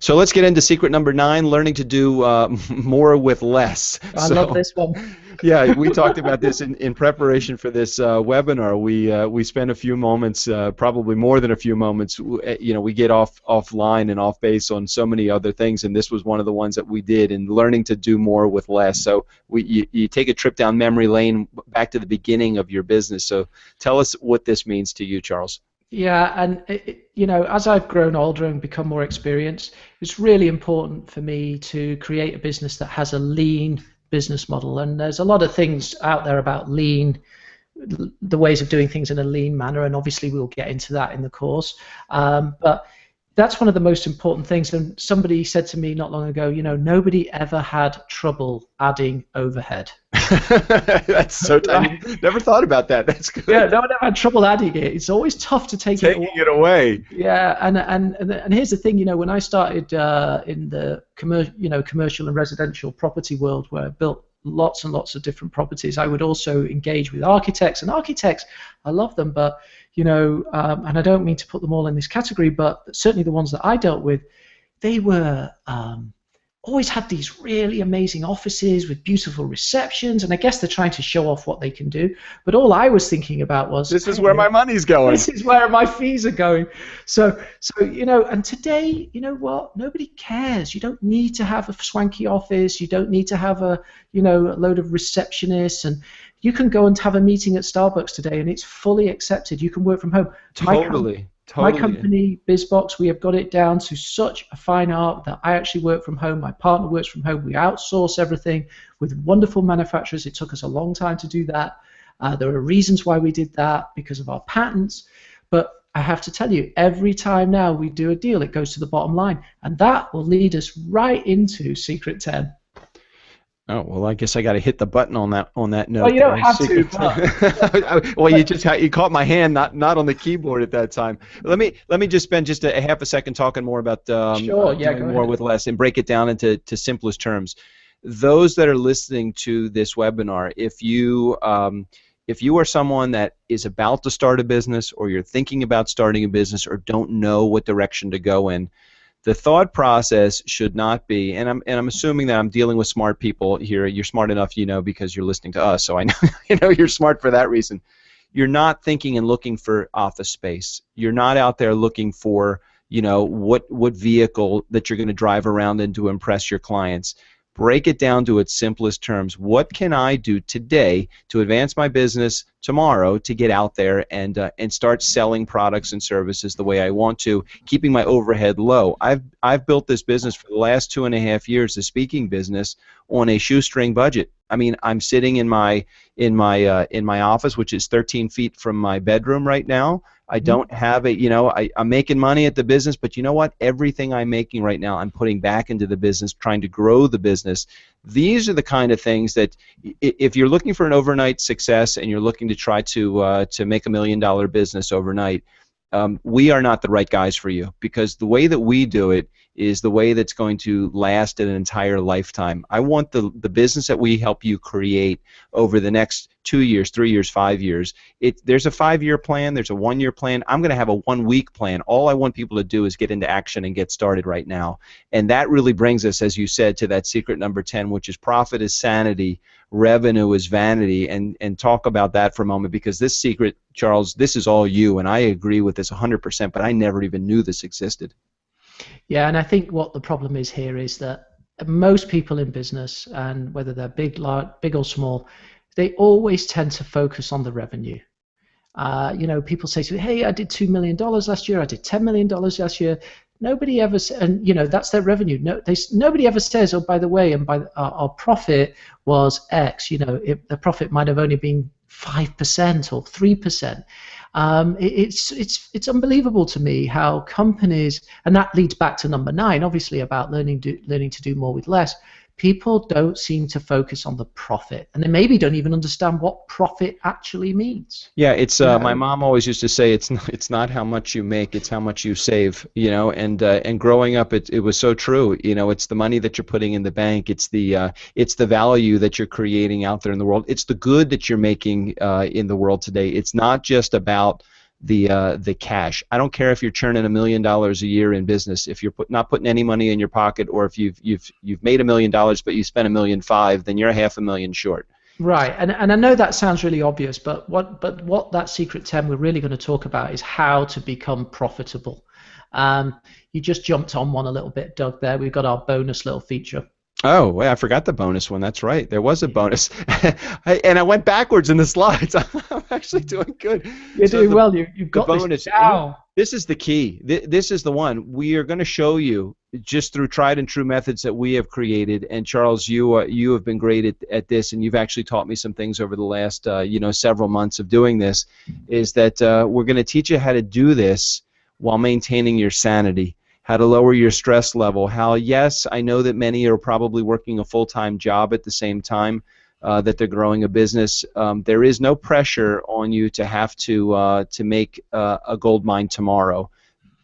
So let's get into secret number 9, learning to do more with less. I love this one. Yeah, we talked about this in preparation for this webinar. We spent a few moments, probably more than a few moments. We get offline and off base on so many other things, and this was one of the ones that we did in learning to do more with less. So you take a trip down memory lane back to the beginning of your business. So tell us what this means to you, Charles. Yeah, and as I've grown older and become more experienced, it's really important for me to create a business that has a lean business model. And there's a lot of things out there about lean, the ways of doing things in a lean manner, and obviously we'll get into that in the course. But that's one of the most important things. And somebody said to me not long ago, nobody ever had trouble adding overhead. That's so tiny. Right? Never thought about that. That's good. Yeah, no one ever had trouble adding it. It's always tough to taking it away. Yeah, and here's the thing. When I started in the commercial and residential property world, where I built lots and lots of different properties, I would also engage with architects. And architects, I love them, but and I don't mean to put them all in this category, but certainly the ones that I dealt with, they were always had these really amazing offices with beautiful receptions, and I guess they're trying to show off what they can do. But all I was thinking about was, this is where my money's going. This is where my fees are going. So and today, what? Nobody cares. You don't need to have a swanky office. You don't need to have a load of receptionists, and you can go and have a meeting at Starbucks today, and it's fully accepted. You can work from home. Totally. My company, BizBox, we have got it down to such a fine art that I actually work from home. My partner works from home. We outsource everything with wonderful manufacturers. It took us a long time to do that. There are reasons why we did that, because of our patents. But I have to tell you, every time now we do a deal, it goes to the bottom line. And that will lead us right into Secret 10. Oh, well, I guess I got to hit the button on that note. Well, you don't have to. But... Well, you caught my hand, not on the keyboard at that time. Let me just spend just a half a second talking more about doing more with less, and break it down into simplest terms. Those that are listening to this webinar, if you are someone that is about to start a business, or you're thinking about starting a business, or don't know what direction to go in, the thought process should not be, and I'm assuming that I'm dealing with smart people here. You're smart enough, because you're listening to us, so I know you're smart for that reason. You're not thinking and looking for office space. You're not out there looking for, what vehicle that you're going to drive around in to impress your clients. Break it down to its simplest terms. What can I do today to advance my business tomorrow to get out there and start selling products and services the way I want to, keeping my overhead low? I've built this business for the last 2.5 years, the speaking business, on a shoestring budget. I mean, I'm sitting in my office, which is 13 feet from my bedroom right now. I don't have I'm making money at the business, but you know what? Everything I'm making right now, I'm putting back into the business, trying to grow the business. These are the kind of things that, if you're looking for an overnight success and you're looking to try to make $1 million business overnight, we are not the right guys for you, because the way that we do it is the way that's going to last an entire lifetime. I want the business that we help you create over the next 2 years, 3 years, 5 years. There's a 5-year plan, there's a 1-year plan. I'm going to have a 1-week plan. All I want people to do is get into action and get started right now. And that really brings us, as you said, to that secret number 10, which is profit is sanity, revenue is vanity. And talk about that for a moment, because this secret, Charles, this is all you, and I agree with this 100%, but I never even knew this existed. Yeah, and I think what the problem is here is that most people in business, and whether they're big or small, they always tend to focus on the revenue. People say to me, "Hey, I did $2 million last year. I did $10 million last year." Nobody ever, and that's their revenue. Nobody ever says, "Oh, by the way, and our profit was X." The profit might have only been 5% or 3%. It's unbelievable to me how companies, and that leads back to number 9, obviously, about learning to do more with less. People don't seem to focus on the profit, and they maybe don't even understand what profit actually means. Yeah, it's my mom always used to say it's not how much you make, it's how much you save. And growing up, it was so true. It's the money that you're putting in the bank, it's the value that you're creating out there in the world, it's the good that you're making in the world today. It's not just about the cash. I don't care if you're churning $1 million a year in business. If you're not putting any money in your pocket, or if you've made $1 million but you spent $1.5 million, then you're $500,000 short. Right, and I know that sounds really obvious, but what that secret 10 we're really going to talk about is how to become profitable. You just jumped on one a little bit, Doug. There, we've got our bonus little feature. Oh, wait, I forgot the bonus one. That's right. There was a bonus. And I went backwards in the slides. I'm actually doing good. You're doing well. You've got the bonus. This is the key. This is the one. We are going to show you, just through tried and true methods that we have created. And Charles, you have been great at this, and you've actually taught me some things over the last several months of doing this, is that we're going to teach you how to do this while maintaining your sanity. How to lower your stress level, how, yes, I know that many are probably working a full-time job at the same time that they're growing a business. There is no pressure on you to have to make a gold mine tomorrow.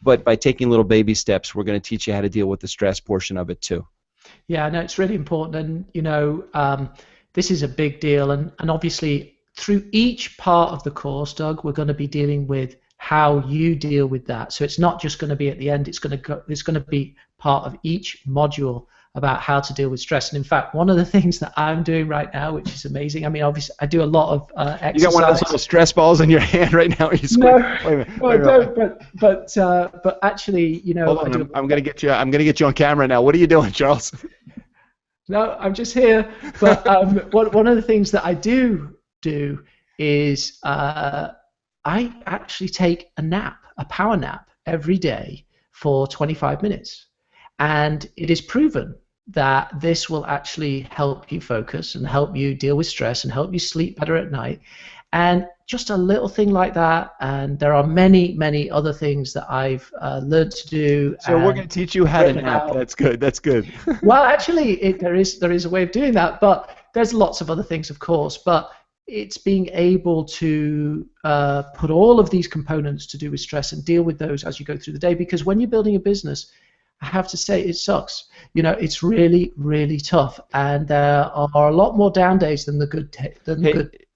But by taking little baby steps, we're going to teach you how to deal with the stress portion of it too. Yeah, no, it's really important. And, this is a big deal. And obviously, through each part of the course, Doug, we're going to be dealing with how you deal with that. So it's not just going to be at the end. It's going to be part of each module about how to deal with stress. And in fact, one of the things that I'm doing right now, which is amazing. I mean, obviously, I do a lot of exercise. You got one of those little stress balls in your hand right now. No, I don't. But actually, Hold on, I'm gonna get you on camera now. What are you doing, Charles? No, I'm just here. But one of the things that I do is I actually take a power nap every day for 25 minutes. And it is proven that this will actually help you focus and help you deal with stress and help you sleep better at night. And just a little thing like that, and there are many, many other things that I've learned to do. So we're going to teach you how to nap. That's good. That's good. Well, actually, there is a way of doing that, but there's lots of other things, of course. But it's being able to put all of these components to do with stress and deal with those as you go through the day. Because when you're building a business, I have to say it sucks. It's really, really tough, and there are a lot more down days than the good.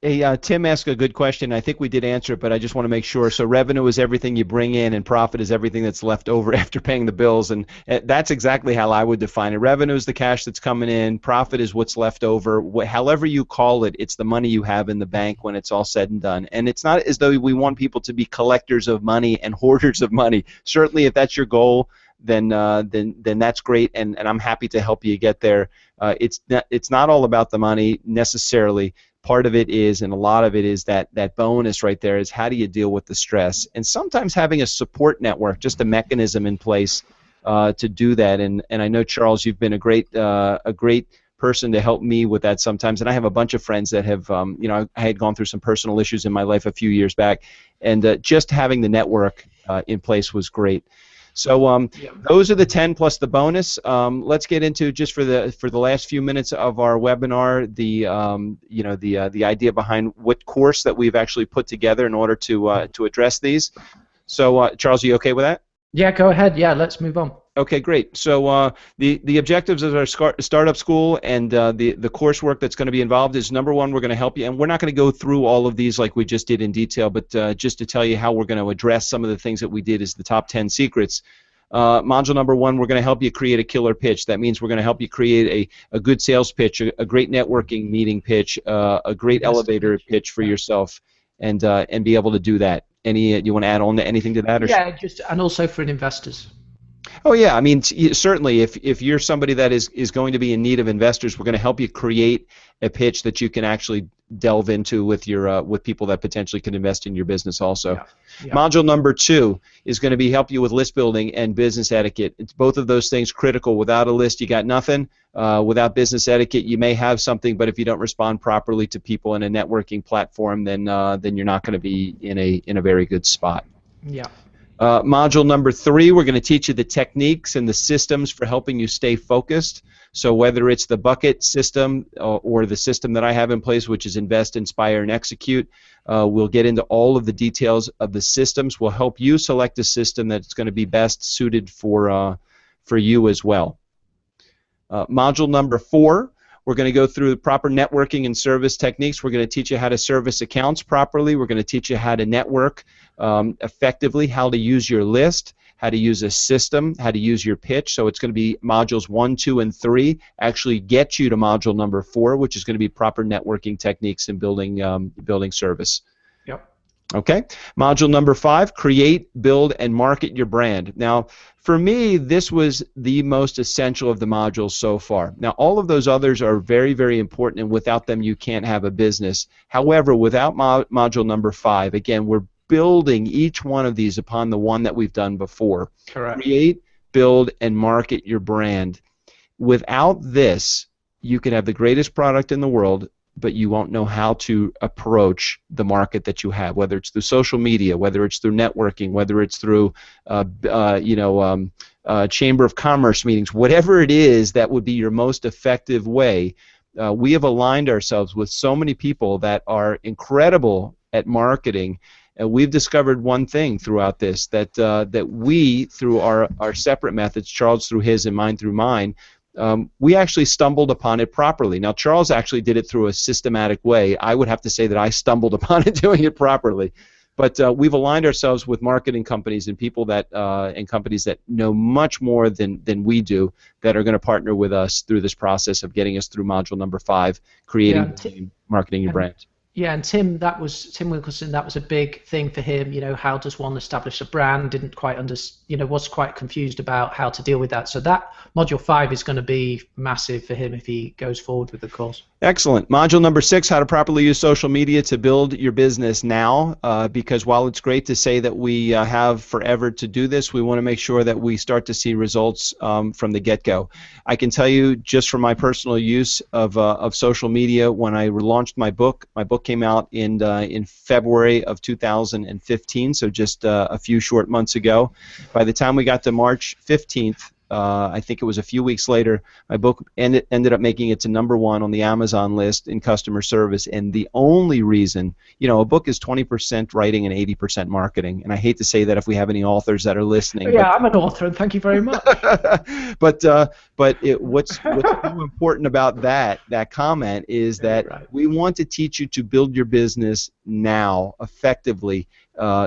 Hey, Tim asked a good question. I think we did answer it, but I just want to make sure. So revenue is everything you bring in, and profit is everything that's left over after paying the bills, and that's exactly how I would define it. Revenue is the cash that's coming in. Profit is what's left over. However you call it, it's the money you have in the bank when it's all said and done. And it's not as though we want people to be collectors of money and hoarders of money. Certainly, if that's your goal, then that's great, and I'm happy to help you get there. It's not all about the money necessarily. Part of it is, and a lot of it is, that bonus right there is how do you deal with the stress, and sometimes having a support network, just a mechanism in place to do that. And I know, Charles, you've been a great person to help me with that sometimes, and I have a bunch of friends that have I had gone through some personal issues in my life a few years back, and just having the network in place was great. So those are the 10 plus the bonus. Let's get into, just for the last few minutes of our webinar, the idea behind what course that we've actually put together in order to address these. So, Charles, are you okay with that? Yeah, go ahead. Yeah, let's move on. Okay, great. So the objectives of our startup school and the coursework that's going to be involved is, number one, we're going to help you, and we're not going to go through all of these like we just did in detail, but just to tell you how we're going to address some of the things that we did as the top 10 secrets. Module number one, we're going to help you create a killer pitch. That means we're going to help you create a good sales pitch, a great networking meeting pitch, a great elevator pitch for yourself, and be able to do that. You want to add on to anything to that? Or yeah, and also for investors. Oh yeah, I mean certainly if you're somebody that is going to be in need of investors, we're going to help you create a pitch that you can actually delve into with your with people that potentially can invest in your business also. Yeah. Yeah. Module number two is going to be help you with list building and business etiquette. It's both of those things critical. Without a list, you got nothing. Without business etiquette, you may have something, but if you don't respond properly to people in a networking platform, then you're not going to be in a very good spot. Yeah. Module number three, we're going to teach you the techniques and the systems for helping you stay focused. So whether it's the bucket system or the system that I have in place, which is invest, inspire, and execute, we'll get into all of the details of the systems. We'll help you select a system that's going to be best suited for you as well. Module number four, we're going to go through the proper networking and service techniques. We're going to teach you how to service accounts properly. We're going to teach you how to network effectively, how to use your list, how to use a system, how to use your pitch. So it's going to be modules 1, 2, and 3 actually get you to module number 4, which is going to be proper networking techniques and building service. Yep. Okay. Module number 5, create, build, and market your brand. Now, for me, this was the most essential of the modules so far. Now, all of those others are very, very important, and without them, you can't have a business. However, without module number 5, again, we're building each one of these upon the one that we've done before. Correct. Create, build, and market your brand. Without this, you could have the greatest product in the world, but you won't know how to approach the market that you have, whether it's through social media, whether it's through networking, whether it's through chamber of commerce meetings, whatever it is that would be your most effective way. We have aligned ourselves with so many people that are incredible at marketing, and we've discovered one thing throughout this, that we, through our separate methods, Charles through his and mine through mine, we actually stumbled upon it properly. Now, Charles actually did it through a systematic way. I would have to say that I stumbled upon it doing it properly. But we've aligned ourselves with marketing companies and people that and companies that know much more than we do, that are going to partner with us through this process of getting us through module number 5, creating, marketing your brand. Yeah, and Tim Wilkinson, that was a big thing for him. How does one establish a brand? Didn't quite was quite confused about how to deal with that. So that module 5 is going to be massive for him if he goes forward with the course. Excellent. Module number 6, how to properly use social media to build your business now. Because while it's great to say that we have forever to do this, we want to make sure that we start to see results from the get-go. I can tell you, just from my personal use of social media, when I launched my book came out in February of 2015, so just a few short months ago. By the time we got to March 15th, I think it was a few weeks later, my book ended up making it to #1 on the Amazon list in customer service. And the only reason, a book is 20% writing and 80% marketing. And I hate to say that if we have any authors that are listening. Yeah, I'm an author, and thank you very much. But what's so important about that comment is that we want to teach you to build your business now effectively,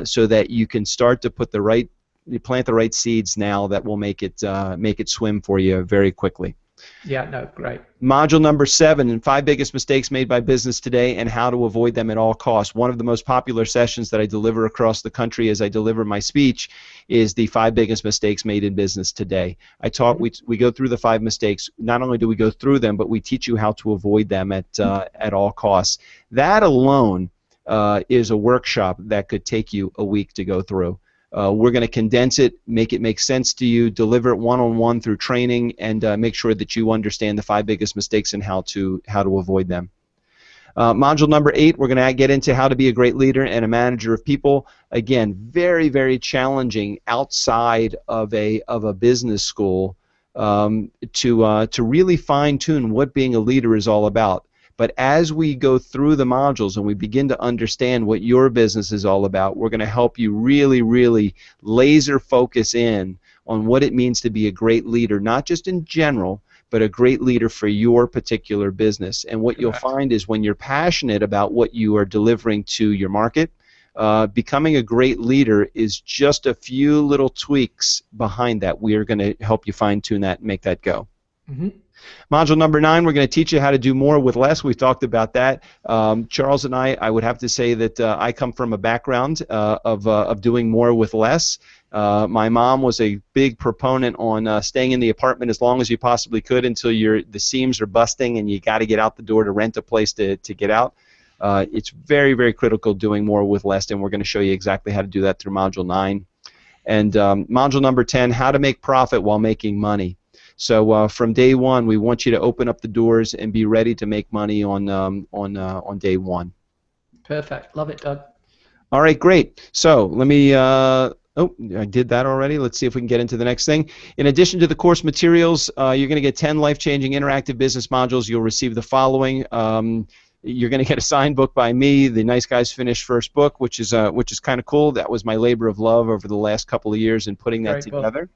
so that you can start to plant the right seeds now that will make it swim for you very quickly. Yeah, no, great. Module number 7, 5 biggest mistakes made by business today and how to avoid them at all costs. One of the most popular sessions that I deliver across the country as I deliver my speech is the 5 biggest mistakes made in business today. We go through the 5 mistakes. Not only do we go through them, but we teach you how to avoid them at all costs. That alone is a workshop that could take you a week to go through. We're going to condense it, make it make sense to you, deliver it one-on-one through training, and make sure that you understand the 5 biggest mistakes and how to avoid them. Module number 8, we're going to get into how to be a great leader and a manager of people. Again, very, very challenging outside of a business school to really fine-tune what being a leader is all about. But as we go through the modules and we begin to understand what your business is all about, we're going to help you really, really laser focus in on what it means to be a great leader, not just in general, but a great leader for your particular business. And what you'll find is when you're passionate about what you are delivering to your market, becoming a great leader is just a few little tweaks behind that. We are going to help you fine-tune that and make that go. Mm-hmm. Module number 9, we're going to teach you how to do more with less. We've talked about that. Charles and I would have to say that I come from a background of doing more with less. My mom was a big proponent on staying in the apartment as long as you possibly could until the seams are busting and you got to get out the door to rent a place to get out. It's very, very critical doing more with less, and we're going to show you exactly how to do that through Module 9. And Module number 10, how to make profit while making money. So from day one, we want you to open up the doors and be ready to make money on day one. Perfect. Love it, Doug. All right, great. So let me. Oh, I did that already. Let's see if we can get into the next thing. In addition to the course materials, you're going to get 10 life-changing interactive business modules. You'll receive the following. You're going to get a signed book by me, the Nice Guys Finish First book, which is kind of cool. That was my labor of love over the last couple of years in putting that together.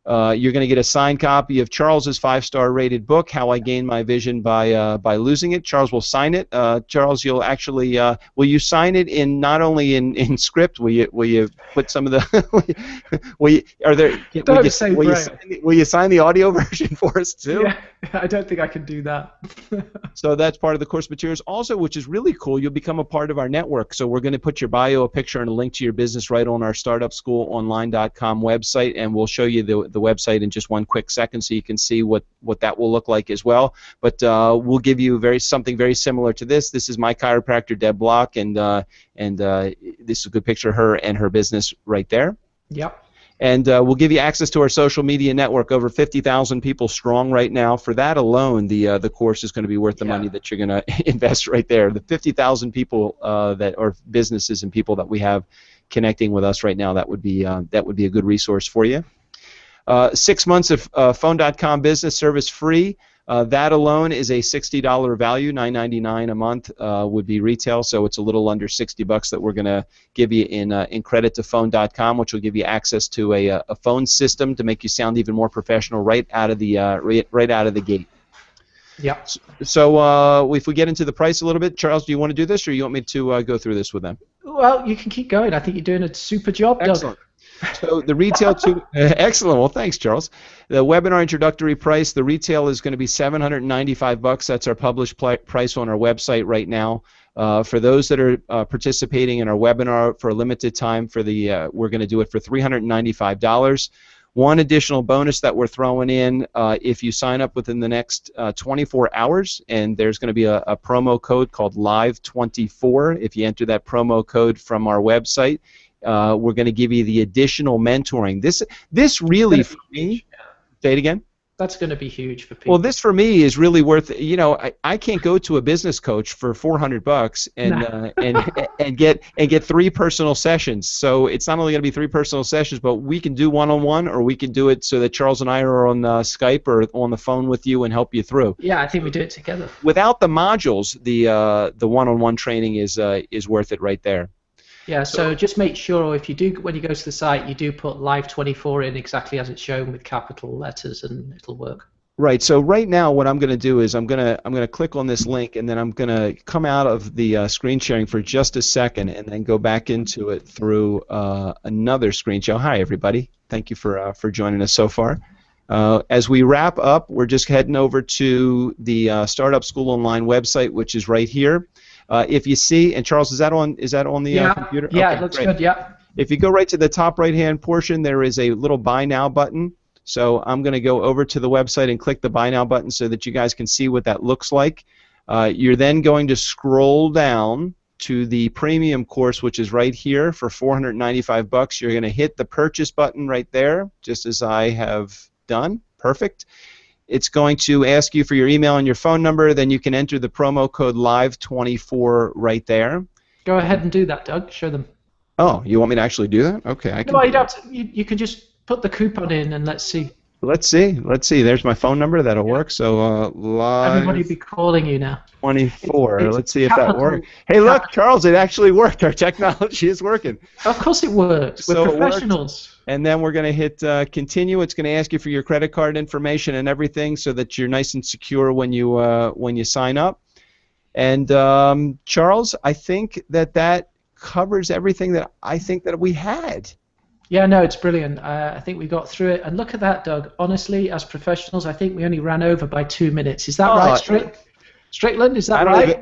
You're going to get a signed copy of Charles's 5-star rated book, How I Gained My Vision by Losing It. Charles will sign it. Charles, you'll actually will you sign it in not only in script? Will you put some of the will you sign the audio version for us too? Yeah, I don't think I can do that. So that's part of the course materials. Also, which is really cool, you'll become a part of our network. So we're going to put your bio, a picture, and a link to your business right on our StartUpSchoolOnline.com website, and we'll show you the website in just one quick second so you can see what that will look like as well. But we'll give you something very similar to this. This is my chiropractor, Deb Block, and this is a good picture of her and her business right there. Yep. And we'll give you access to our social media network, over 50,000 people strong right now. For that alone, the course is going to be worth the money that you're going to invest right there. The 50,000 people that are businesses and people that we have connecting with us right now, that would be a good resource for you. 6 months of Phone.com business service free. That alone is a $60 value. $9.99 a month would be retail, so it's a little under $60 that we're going to give you in credit to Phone.com, which will give you access to a phone system to make you sound even more professional right out of the gate. Yeah. So if we get into the price a little bit, Charles, do you want to do this, or you want me to go through this with them? Well, you can keep going. I think you're doing a super job, Doug. Excellent. So the retail excellent. Well, thanks, Charles. The webinar introductory price, the retail is going to be $795. That's our published price on our website right now. For those that are participating in our webinar for a limited time, we're going to do it for $395. One additional bonus that we're throwing in, if you sign up within the next 24 hours, and there's going to be a promo code called LIVE24. If you enter that promo code from our website, we're going to give you the additional mentoring. This really, for me, say it again. That's going to be huge for people. Well, this for me is really worth. I can't go to a business coach for $400 and get 3 personal sessions. So it's not only going to be 3 personal sessions, but we can do one-on-one, or we can do it so that Charles and I are on Skype or on the phone with you and help you through. Yeah, I think we do it together. Without the modules, the one-on-one training is worth it right there. Yeah, so just make sure when you go to the site, you do put Live24 in exactly as it's shown with capital letters, and it'll work. Right. So right now, what I'm going to do is I'm going to click on this link, and then I'm going to come out of the screen sharing for just a second, and then go back into it through another screen share. Hi, everybody. Thank you for joining us so far. As we wrap up, we're just heading over to the Startup School Online website, which is right here. If you see, and Charles, is that on the computer? Yeah, okay, it looks great. good. Yeah. If you go right to the top right-hand portion, there is a little Buy Now button. So I'm going to go over to the website and click the Buy Now button so that you guys can see what that looks like. You're then going to scroll down to the premium course, which is right here for $495. You're going to hit the purchase button right there, just as I have done. Perfect. It's going to ask you for your email and your phone number. Then you can enter the promo code LIVE24 right there. Go ahead and do that, Doug. Show them. Oh, you want me to actually do that? Okay, I can. No, you don't have to. You can just put the coupon in and let's see. Let's see. Let's see. There's my phone number. That'll work. So Everybody live be calling you now. 24. It's Let's see if that capital. works. Hey, look, Charles, it actually worked. Our technology is working. Of course it works. We're So it worked. professionals. And then we're going to hit continue. It's going to ask you for your credit card information and everything, so that you're nice and secure when you sign up. And Charles, I think that covers everything that I think that we had. Yeah, no, it's brilliant. I think we got through it. And look at that, Doug. Honestly, as professionals, I think we only ran over by 2 minutes. Is that right, Strickland? Is that right?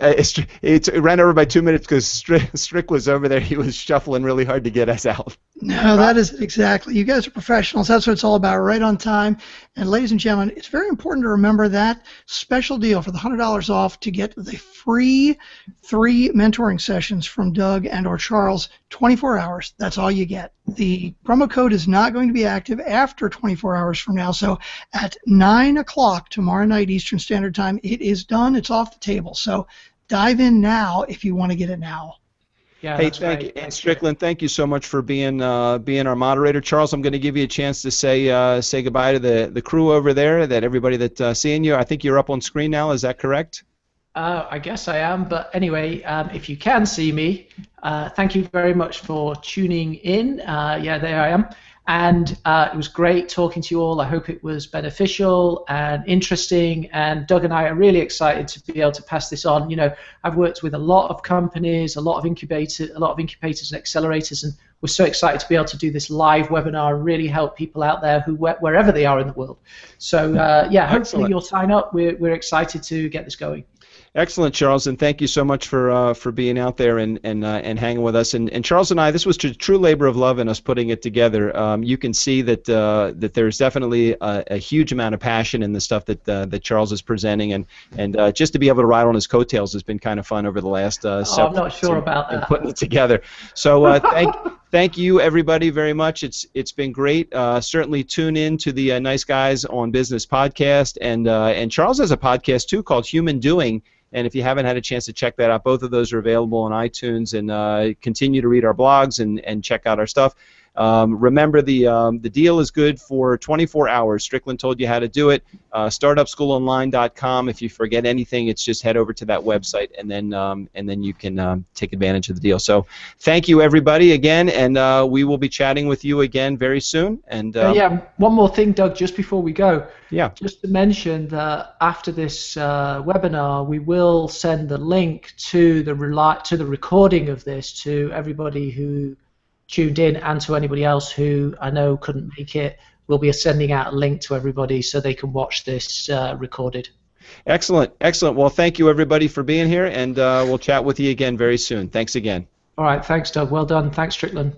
It ran over by 2 minutes because Strick was over there. He was shuffling really hard to get us out. No, that is exactly. You guys are professionals. That's what it's all about, right on time. And ladies and gentlemen, it's very important to remember that special deal for the $100 off to get the free 3 mentoring sessions from Doug and or Charles, 24 hours. That's all you get. The promo code is not going to be active after 24 hours from now. So at 9 o'clock tomorrow night Eastern Standard Time, it is done. It's off the table. So dive in now if you want to get it now. Yeah, hey, thank you, and Strickland, thank you so much for being our moderator. Charles, I'm going to give you a chance to say goodbye to the crew over there, that everybody that's seeing you. I think you're up on screen now. Is that correct? I guess I am, but anyway, if you can see me, thank you very much for tuning in. Yeah, there I am. And it was great talking to you all. I hope it was beneficial and interesting. And Doug and I are really excited to be able to pass this on. You know, I've worked with a lot of companies, a lot of incubators and accelerators, and we're so excited to be able to do this live webinar and really help people out there wherever they are in the world. So yeah, hopefully you'll sign up. We're excited to get this going. Excellent, Charles, and thank you so much for being out there and hanging with us. And Charles and I, this was true labor of love in us putting it together. You can see that there's definitely a huge amount of passion in the stuff that Charles is presenting, and just to be able to ride on his coattails has been kind of fun over the last several I'm not sure about that. putting it together. So thank you everybody very much. It's been great. Certainly tune in to the Nice Guys on Business podcast, and Charles has a podcast too called Human Doing. And if you haven't had a chance to check that out, both of those are available on iTunes. And continue to read our blogs and check out our stuff. Remember, the deal is good for 24 hours. Strickland told you how to do it. StartUpSchoolOnline.com. If you forget anything, it's just head over to that website, and then you can take advantage of the deal. So thank you, everybody, again, and we will be chatting with you again very soon. And yeah, one more thing, Doug, just before we go. Yeah. Just to mention that after this webinar, we will send the link to the recording of this to everybody who tuned in and to anybody else who I know couldn't make it. We'll be sending out a link to everybody so they can watch this recorded. Excellent. Well, thank you, everybody, for being here, and we'll chat with you again very soon. Thanks again. All right. Thanks, Doug. Well done. Thanks, Strickland.